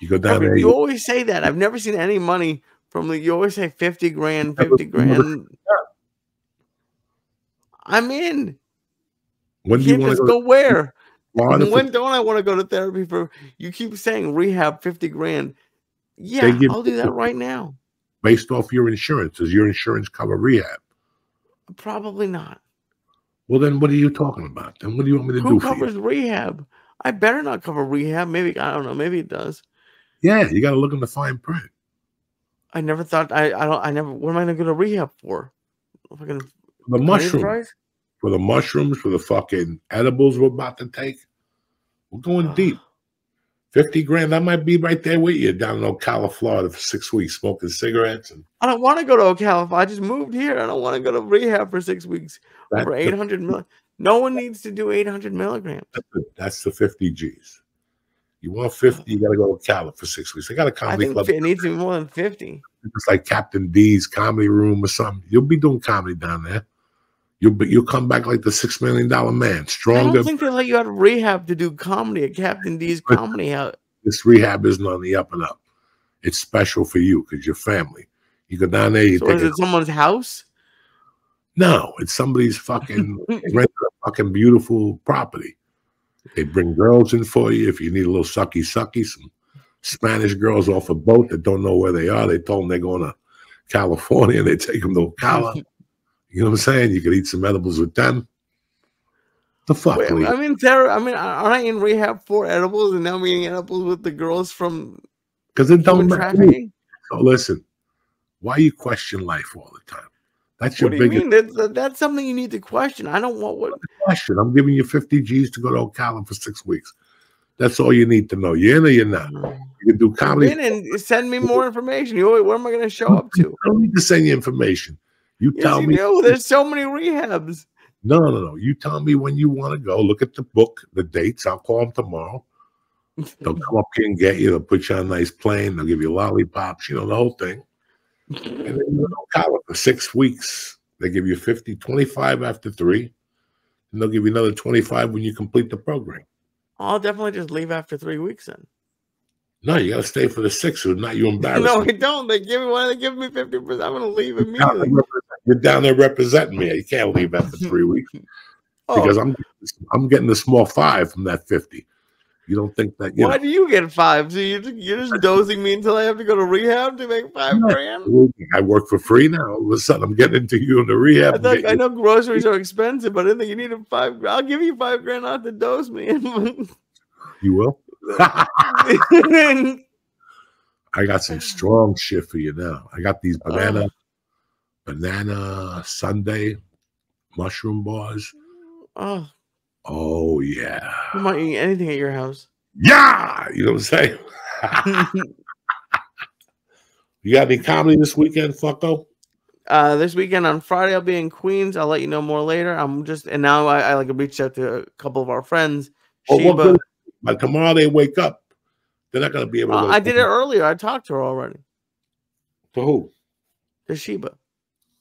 A: You go down there.
B: You always say that. I've never seen any money from you always say 50 grand, 50 grand. I'm in.
A: When do you want to
B: go where?
A: When
B: don't I want to go to therapy for? You keep saying rehab 50 grand. Yeah, I'll do that right now.
A: Based off your insurance. Does your insurance cover rehab?
B: Probably not.
A: Well, then what are you talking about? Then what do you want me to do?
B: Who covers rehab? I better not cover rehab. Maybe, I don't know. Maybe it does.
A: Yeah, you got to look in the fine print.
B: I never thought, what am I going to go to rehab for?
A: The mushrooms. For the mushrooms, for the fucking edibles we're about to take. We're going deep. 50 grand, I might be right there with you down in Ocala, Florida for 6 weeks smoking cigarettes. And
B: I don't want to go to Ocala. I just moved here. I don't want to go to rehab for 6 weeks for 800 milligrams. No one needs to do 800 milligrams.
A: That's the 50 G's. You want 50, you got to go to Ocala for 6 weeks. They got a comedy club.
B: It needs to be more than 50.
A: It's like Captain D's comedy room or something. You'll be doing comedy down there. You'll come back like the $6 million man, stronger.
B: I don't think they let you out of rehab to do comedy at Captain D's comedy house.
A: This rehab isn't on the up and up. It's special for you because you're family. You go down there.
B: So is it someone's house?
A: No, it's somebody's fucking rent a fucking beautiful property. They bring girls in for you if you need a little sucky. Some Spanish girls off a boat that don't know where they are. They told them they're going to California and they take them to Ocala. You know what I'm saying? You could eat some edibles with them. The fuck?
B: Wait, aren't I in rehab for edibles and now I'm eating edibles with the girls from?
A: Because it don't matter. So listen, Why you question life all the time? That's your
B: What do you
A: biggest
B: mean? That's something you need to question. I don't want what.
A: question. I'm giving you 50 G's to go to Ocala for 6 weeks. That's all you need to know. You're in or you're not. You can do comedy.
B: Come in and send me more information. Where am I going to show up to?
A: I don't need to send you information. You
B: Yes,
A: tell
B: you
A: me.
B: do. There's so many rehabs.
A: No. You tell me when you want to go. Look at the book, the dates. I'll call them tomorrow. They'll come up here and get you. They'll put you on a nice plane. They'll give you lollipops, the whole thing. And then you go to for 6 weeks. They give you 50, 25 after 3. And they'll give you another 25 when you complete the program.
B: I'll definitely just leave after 3 weeks then.
A: No, you got to stay for the 6, or not you embarrassed.
B: No, I don't. Why they give me 50%? I'm going to leave immediately.
A: You're down there representing me. You can't leave after 3 weeks because I'm getting the small 5 from that 50. You don't think that?
B: Why do you get 5? So you're just dosing me until I have to go to rehab to make $5,000?
A: I work for free now. All of a sudden, I'm getting into you in the rehab.
B: I know groceries are expensive, but I didn't think you needed $5,000. I'll give you $5,000 not to dose me.
A: You will. I got some strong shit for you now. I got these banana sundae mushroom bars. Oh yeah.
B: You might eat anything at your house.
A: Yeah, you know what I'm saying? You got any comedy this weekend, fucko?
B: This weekend on Friday I'll be in Queens. I'll let you know more later. Now I like reached out to a couple of our friends. Sheba.
A: By tomorrow they wake up. They're not gonna be able to
B: I did it earlier. I talked to her already.
A: To who?
B: To Sheba.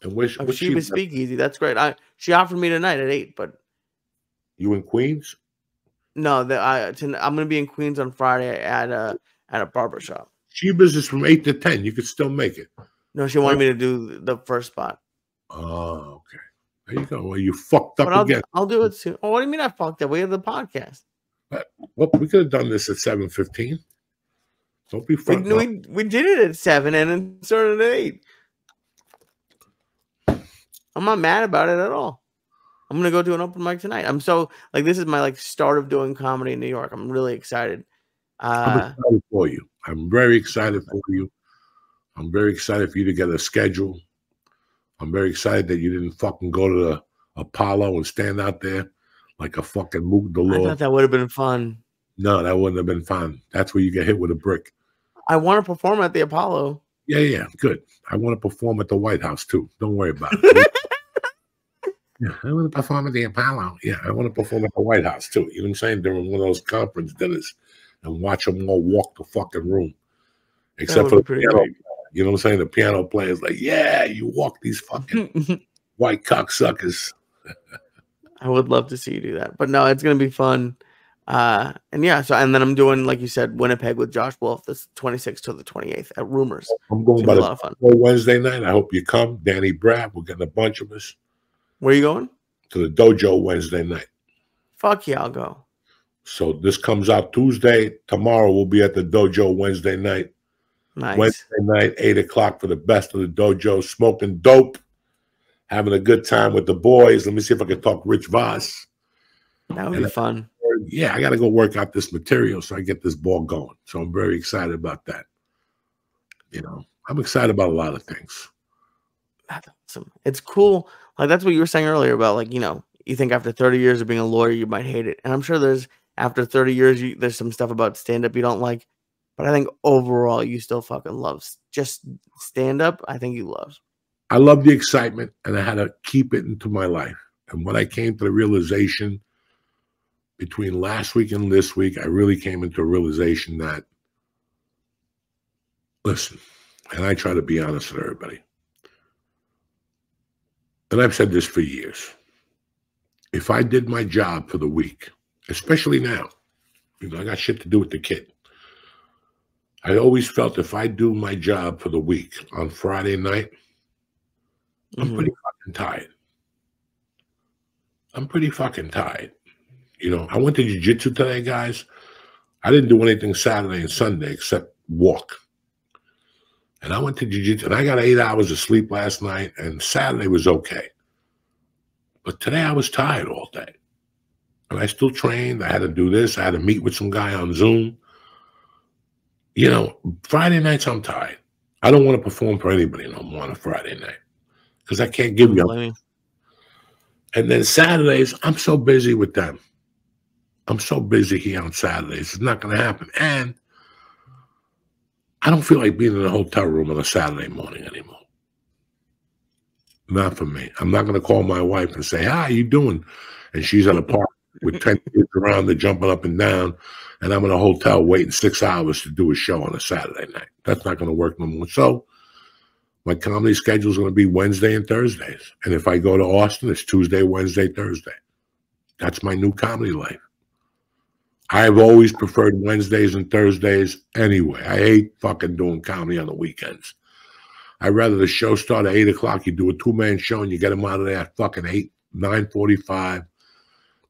A: And where's
B: Sheba Speakeasy. That's great. She offered me tonight at 8, but
A: you in Queens?
B: No, I'm going to be in Queens on Friday at a barber shop.
A: Sheba's is from 8 to 10. You could still make it.
B: No, she wanted me to do the first spot.
A: Oh, okay. There you go. Well, you fucked up again.
B: I'll do it soon. Oh, what do you mean I fucked up? We have the podcast.
A: Well, we could have done this at 7:15. Don't be front.
B: We did it at 7 and then started at 8. I'm not mad about it at all. I'm gonna go do an open mic tonight. I'm so this is my start of doing comedy in New York. I'm really excited.
A: I'm excited for you. I'm very excited for you. I'm very excited for you to get a schedule. I'm very excited that you didn't fucking go to the Apollo and stand out there like a fucking mook de
B: I
A: law.
B: thought that would have been fun.
A: No, that wouldn't have been fun. That's where you get hit with a brick.
B: I want to perform at the Apollo.
A: Yeah, good. I want to perform at the White House too. Don't worry about it. Yeah, I want to perform at the Apollo. Yeah, I want to perform at the White House too. You know what I'm saying? During one of those conference dinners and watch them all walk the fucking room. Except for the piano. You know what I'm saying? The piano player's like, yeah, you walk these fucking white cocksuckers.
B: I would love to see you do that. But no, it's going to be fun. And then I'm doing, like you said, Winnipeg with Josh Wolf, the 26th to the 28th at Rumors.
A: I'm going by a lot of fun. Wednesday night. I hope you come. Danny Brad, we're getting a bunch of us.
B: Where are you going?
A: To the dojo Wednesday night.
B: Fuck yeah, I'll go.
A: So this comes out Tuesday. Tomorrow we'll be at the dojo Wednesday night.
B: Nice.
A: Wednesday night, 8 o'clock for the best of the dojo, smoking dope, having a good time with the boys. Let me see if I can talk Rich Voss.
B: That would be fun.
A: Yeah, I got to go work out this material so I get this ball going. So I'm very excited about that. I'm excited about a lot of things.
B: That's awesome. It's cool. That's what you were saying earlier about you think after 30 years of being a lawyer, you might hate it. And I'm sure after 30 years, there's some stuff about stand-up you don't like. But I think overall, you still fucking love just stand-up. I think you love.
A: I love the excitement, and I had to keep it into my life. And when I came to the realization between last week and this week, I really came into a realization that, listen, and I try to be honest with everybody. And I've said this for years. If I did my job for the week, especially now, I got shit to do with the kid. I always felt if I do my job for the week on Friday night, I'm pretty fucking tired. I'm pretty fucking tired. I went to jiu-jitsu today, guys. I didn't do anything Saturday and Sunday except walk. And I went to jiu-jitsu, and I got 8 hours of sleep last night, and Saturday was okay. But today I was tired all day. And I still trained. I had to do this. I had to meet with some guy on Zoom. Friday nights I'm tired. I don't want to perform for anybody no more on a Friday night because I can't give you. And then Saturdays, I'm so busy with them. I'm so busy here on Saturdays. It's not going to happen. And I don't feel like being in a hotel room on a Saturday morning anymore. Not for me. I'm not going to call my wife and say, how you doing? And she's at a park with 10 kids around her jumping up and down, and I'm in a hotel waiting 6 hours to do a show on a Saturday night. That's not going to work no more. So my comedy schedule is going to be Wednesday and Thursdays. And if I go to Austin, it's Tuesday, Wednesday, Thursday. That's my new comedy life. I've always preferred Wednesdays and Thursdays anyway. I hate fucking doing comedy on the weekends. I'd rather the show start at 8 o'clock. You do a two-man show and you get them out of there at fucking 9:45.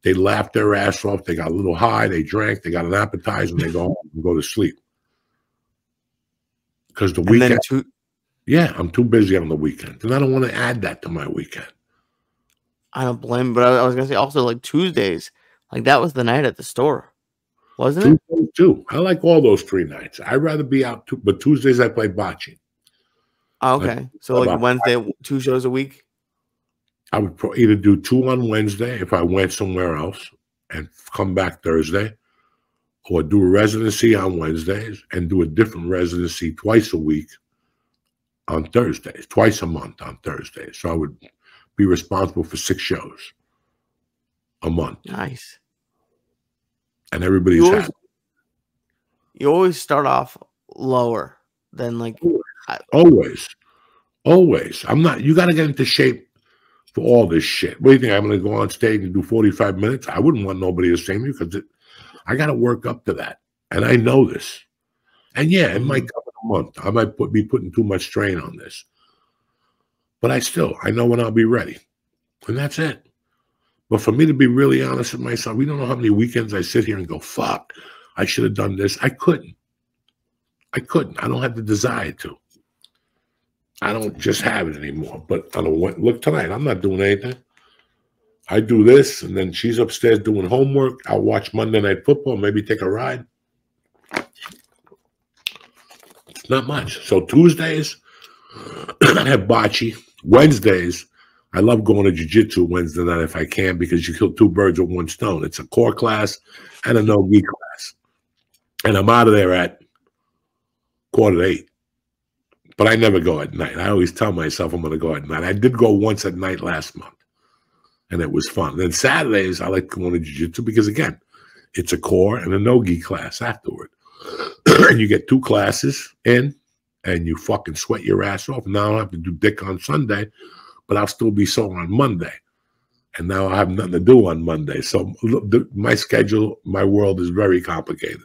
A: They laugh their ass off. They got a little high. They drank. They got an appetizer and they go home and go to sleep. Because the weekend, yeah, I'm too busy on the weekend. And I don't want to add that to my weekend.
B: I don't blame, but I was going to say also like Tuesdays. Like that was the night at the store. Wasn't it?
A: Tuesdays too. I like all those 3 nights. I'd rather be out, but Tuesdays I play bocce.
B: Oh, okay. So like Wednesday, 2 shows a week?
A: I would either do 2 on Wednesday if I went somewhere else and come back Thursday, or do a residency on Wednesdays and do a different residency twice a week on Thursdays, twice a month on Thursdays. So I would be responsible for 6 shows a month.
B: Nice.
A: And everybody's happy.
B: You always start off lower than like
A: always. I'm not. You got to get into shape for all this shit. What do you think? I'm going to go on stage and do 45 minutes? I wouldn't want nobody to see me because I got to work up to that, and I know this. And yeah, it might come in a month. I might be putting too much strain on this, but I know when I'll be ready, and that's it. But for me to be really honest with myself, we don't know how many weekends I sit here and go, fuck, I should have done this. I couldn't. I don't have the desire to. I don't just have it anymore. But I don't look tonight. I'm not doing anything. I do this, and then she's upstairs doing homework. I'll watch Monday Night Football, maybe take a ride. It's not much. So Tuesdays, I have bocce. Wednesdays, I love going to jiu-jitsu Wednesday night if I can because you kill 2 birds with 1 stone. It's a core class and a no-gi class. And I'm out of there at 7:45. But I never go at night. I always tell myself I'm going to go at night. I did go once at night last month, and it was fun. Then Saturdays, I like going to jiu-jitsu because, again, it's a core and a no-gi class afterward. And you get 2 classes in, and you fucking sweat your ass off. Now I don't have to do dick on Sunday, but I'll still be sore on Monday. And now I have nothing to do on Monday. So my schedule, my world is very complicated.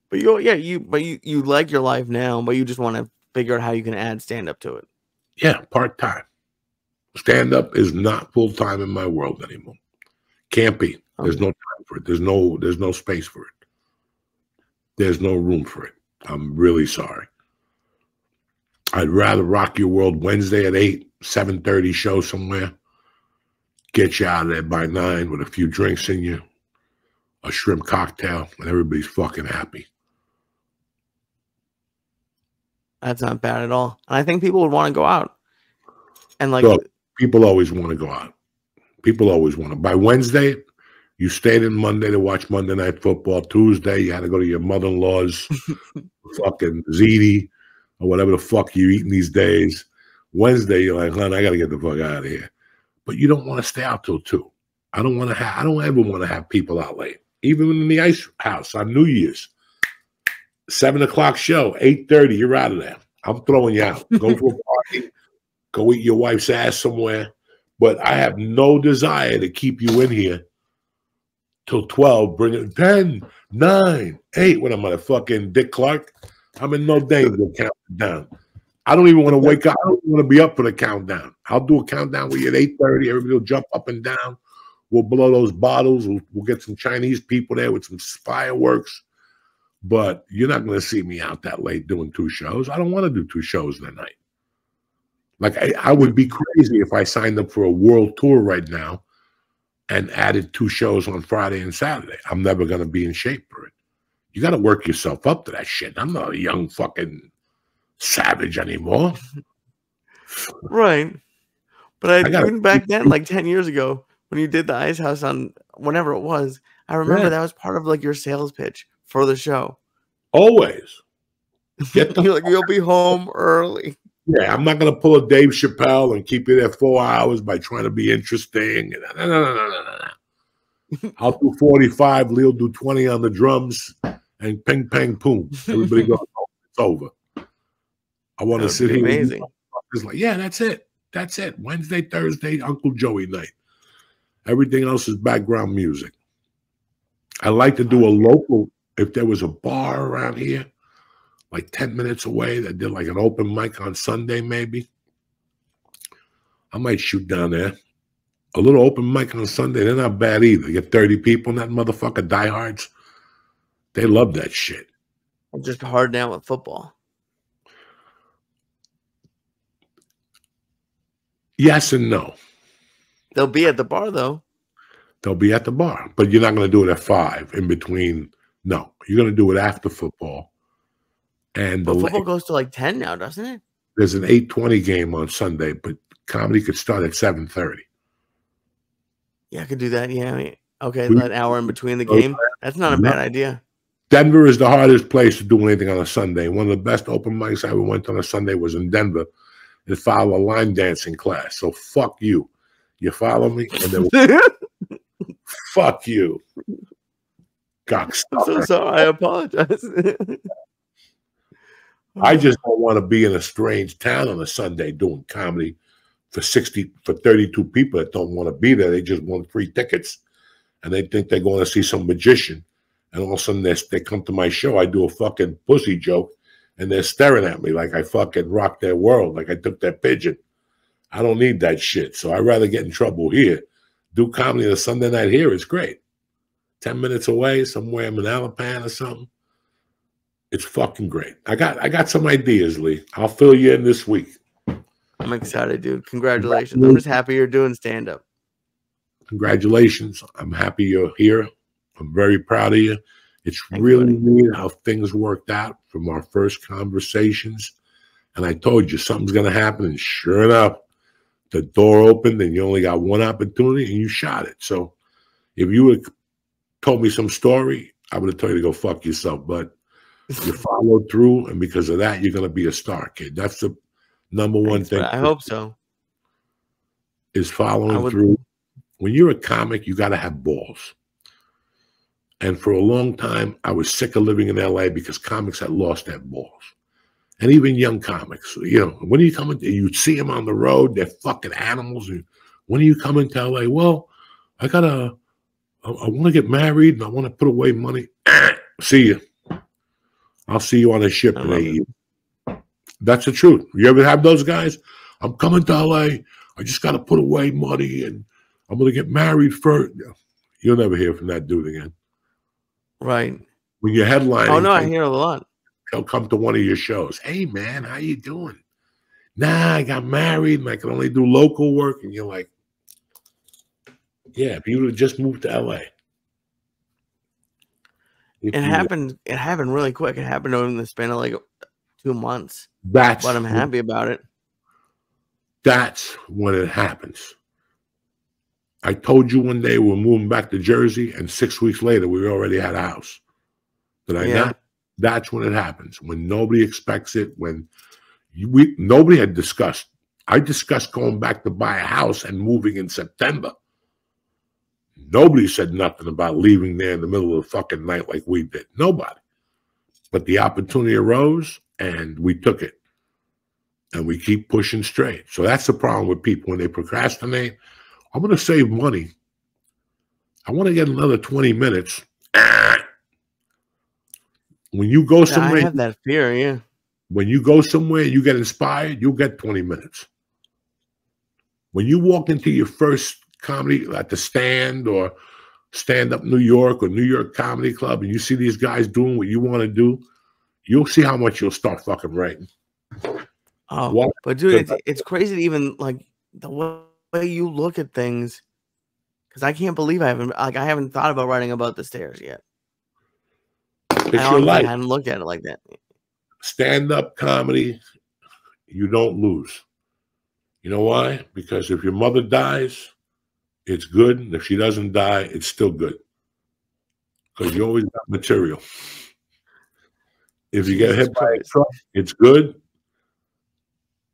B: But you like your life now, but you just want to figure out how you can add stand-up to it.
A: Yeah, part-time. Stand-up is not full-time in my world anymore. Can't be. There's no time for it. There's no space for it. There's no room for it. I'm really sorry. I'd rather rock your world Wednesday at 8, 7:30 show somewhere. Get you out of there by 9 with a few drinks in you, a shrimp cocktail, and everybody's fucking happy.
B: That's not bad at all. And I think people would want to go out. And like
A: people always want to go out. People always want to. By Wednesday, you stayed in Monday to watch Monday Night Football. Tuesday, you had to go to your mother-in-law's fucking ziti or whatever the fuck you eating these days. Wednesday, you're like, hon, I got to get the fuck out of here. But you don't want to stay out till 2. I don't ever want to have people out late. Even in the ice house on New Year's. 7 o'clock show, 8:30, you're out of there. I'm throwing you out. Go to a party, go eat your wife's ass somewhere. But I have no desire to keep you in here till 12, bring it 10, 9, 8 when I'm at a fucking Dick Clark. I'm in no danger to count it down. I don't even want to wake up. I don't want to be up for the countdown. I'll do a countdown with you at 8:30. Everybody will jump up and down. We'll blow those bottles. We'll get some Chinese people there with some fireworks. But you're not going to see me out that late doing 2 shows. I don't want to do 2 shows in the night. Like, I would be crazy if I signed up for a world tour right now and added 2 shows on Friday and Saturday. I'm never going to be in shape for it. You got to work yourself up to that shit. I'm not a young fucking savage anymore.
B: Right. But
A: I gotta,
B: even back then, like 10 years ago, when you did the Ice House on whenever it was, I remember that was part of like your sales pitch for the show.
A: always. Get the
B: You're like, you'll be home early.
A: Yeah, I'm not going to pull a Dave Chappelle and keep you there 4 hours by trying to be interesting. No. I'll do 45. Lee'll do 20 on the drums, and ping, pang, boom. Everybody goes, oh, it's over. I want to sit here.
B: Amazing.
A: It's like, yeah, that's it. That's it. Wednesday, Thursday, Uncle Joey night. Everything else is background music. I like to do a local, if there was a bar around here, like 10 minutes away, that did like an open mic on Sunday, maybe. I might shoot down there. A little open mic on Sunday, they're not bad either. You get 30 people in that motherfucker, diehards. They love that shit.
B: I'm just hard down with football.
A: Yes and no.
B: They'll be at the bar, though.
A: They'll be at the bar, but you're not going to do it at 5 in between. No, you're going to do it after football. And
B: the football goes to like 10 now, doesn't it?
A: There's an 8:20 game on Sunday, but comedy could start at 7:30.
B: Yeah, I could do that. Yeah. Okay, that hour in between the game. That's not a bad idea.
A: Denver is the hardest place to do anything on a Sunday. One of the best open mics I ever went to on a Sunday was in Denver. It followed a line dancing class. So fuck you. You follow me? And then fuck you.
B: I'm so sorry. I apologize.
A: I just don't want to be in a strange town on a Sunday doing comedy for 32 people that don't want to be there. They just want free tickets, and they think they're going to see some magician. And all of a sudden they come to my show. I do a fucking pussy joke, and they're staring at me like I fucking rocked their world, like I took their pigeon. I don't need that shit. So I'd rather get in trouble here. Do comedy on a Sunday night here is great. 10 minutes away, somewhere in Manalapan or something. It's fucking great. I got some ideas, Lee. I'll fill you in this week.
B: I'm excited, dude. Congratulations. I'm just happy you're doing stand-up.
A: Congratulations. I'm happy you're here. I'm very proud of you. It's really neat how things worked out from our first conversations. And I told you something's going to happen. And sure enough, the door opened and you only got one opportunity and you shot it. So if you had told me some story, I would have told you to go fuck yourself. But you followed through. And because of that, you're going to be a star, kid. That's the number one thing.
B: I hope so.
A: Is following through. When you're a comic, you got to have balls. And for a long time, I was sick of living in LA because comics had lost their balls. And even young comics, you know, when are you coming? You'd see them on the road, they're fucking animals. When are you coming to LA? Well, I want to get married and I want to put away money. See you. I'll see you on a ship in AE. That's the truth. You ever have those guys? I'm coming to LA. I just got to put away money and I'm going to get married first. You'll never hear from that dude again.
B: Right.
A: When you're headlining.
B: Oh, no, I hear a lot.
A: He'll come to one of your shows. Hey, man, how you doing? Nah, I got married and I can only do local work. And you're like, yeah, if you would have just moved to LA.
B: It happened really quick. It happened in the span of like 2 months.
A: But
B: I'm happy about it.
A: That's when it happens. I told you one day we're moving back to Jersey, and 6 weeks later we already had a house. Did I not? That's when it happens. When nobody expects it. When nobody had discussed. I discussed going back to buy a house and moving in September. Nobody said nothing about leaving there in the middle of the fucking night like we did. Nobody. But the opportunity arose, and we took it. And we keep pushing straight. So that's the problem with people when they procrastinate. I'm going to save money. I want to get another 20 minutes. When you go somewhere.
B: I have that fear, yeah.
A: When you go somewhere, you get inspired, you'll get 20 minutes. When you walk into your first comedy at the Stand or Stand Up New York or New York Comedy Club and you see these guys doing what you want to do, you'll see how much you'll start fucking writing.
B: Oh, but dude, it's crazy to even like the way you look at things, because I can't believe I haven't thought about writing about the stairs yet.
A: It's your life.
B: I hadn't looked at it like that.
A: Stand-up comedy, you don't lose. You know why? Because if your mother dies, it's good. And if she doesn't die, it's still good. Because you always got material. If you get hit by a truck, it's good.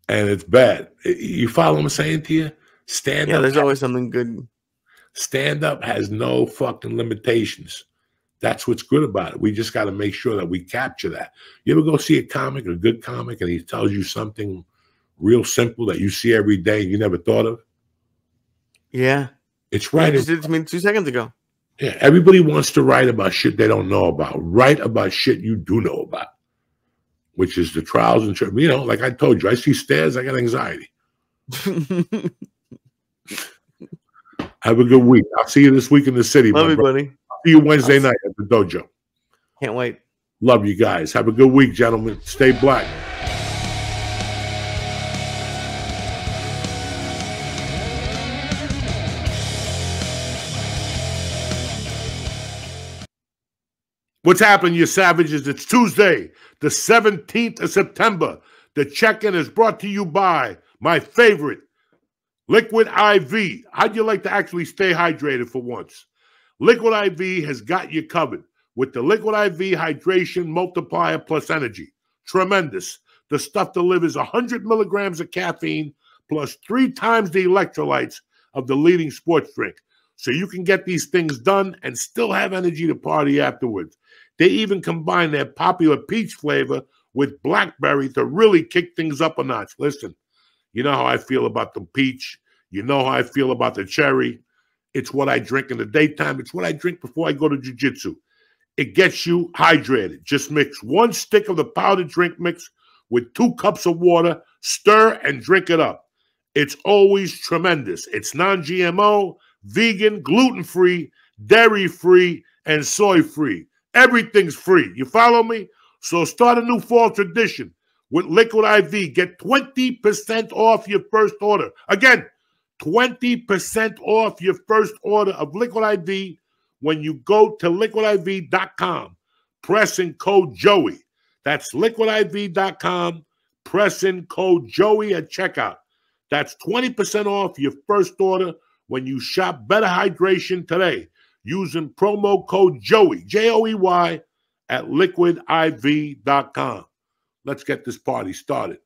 A: And it's bad. You follow what I'm saying to you? Stand-up.
B: Yeah, there's always something good.
A: Stand-up has no fucking limitations. That's what's good about it. We just got to make sure that we capture that. You ever go see a comic, a good comic, and he tells you something real simple that you see every day and you never thought of?
B: Yeah.
A: It's right.
B: You just did it to me 2 seconds ago.
A: Yeah, everybody wants to write about shit they don't know about. Write about shit you do know about, which is the trials and tribulations. You know, like I told you, I see stairs, I got anxiety. Have a good week. I'll see you this week in the city.
B: Love you, buddy.
A: I'll see you Wednesday night at the dojo.
B: Can't wait.
A: Love you guys. Have a good week, gentlemen. Stay black. What's happening, you savages? It's Tuesday, the 17th of September. The check-in is brought to you by my favorite, Liquid IV. How'd you like to actually stay hydrated for once? Liquid IV has got you covered with the Liquid IV Hydration Multiplier Plus Energy. Tremendous. The stuff delivers 100 milligrams of caffeine plus 3 times the electrolytes of the leading sports drink. So you can get these things done and still have energy to party afterwards. They even combine their popular peach flavor with blackberry to really kick things up a notch. Listen, you know how I feel about the peach. You know how I feel about the cherry. It's what I drink in the daytime. It's what I drink before I go to jiu-jitsu. It gets you hydrated. Just mix 1 stick of the powdered drink mix with 2 cups of water, stir, and drink it up. It's always tremendous. It's non-GMO, vegan, gluten-free, dairy-free, and soy-free. Everything's free. You follow me? So start a new fall tradition with Liquid IV. Get 20% off your first order. Again, 20% off your first order of Liquid IV when you go to liquidiv.com. Press in code Joey. That's liquidiv.com. Press in code Joey at checkout. That's 20% off your first order when you shop Better Hydration today using promo code Joey, Joey, at liquidiv.com. Let's get this party started.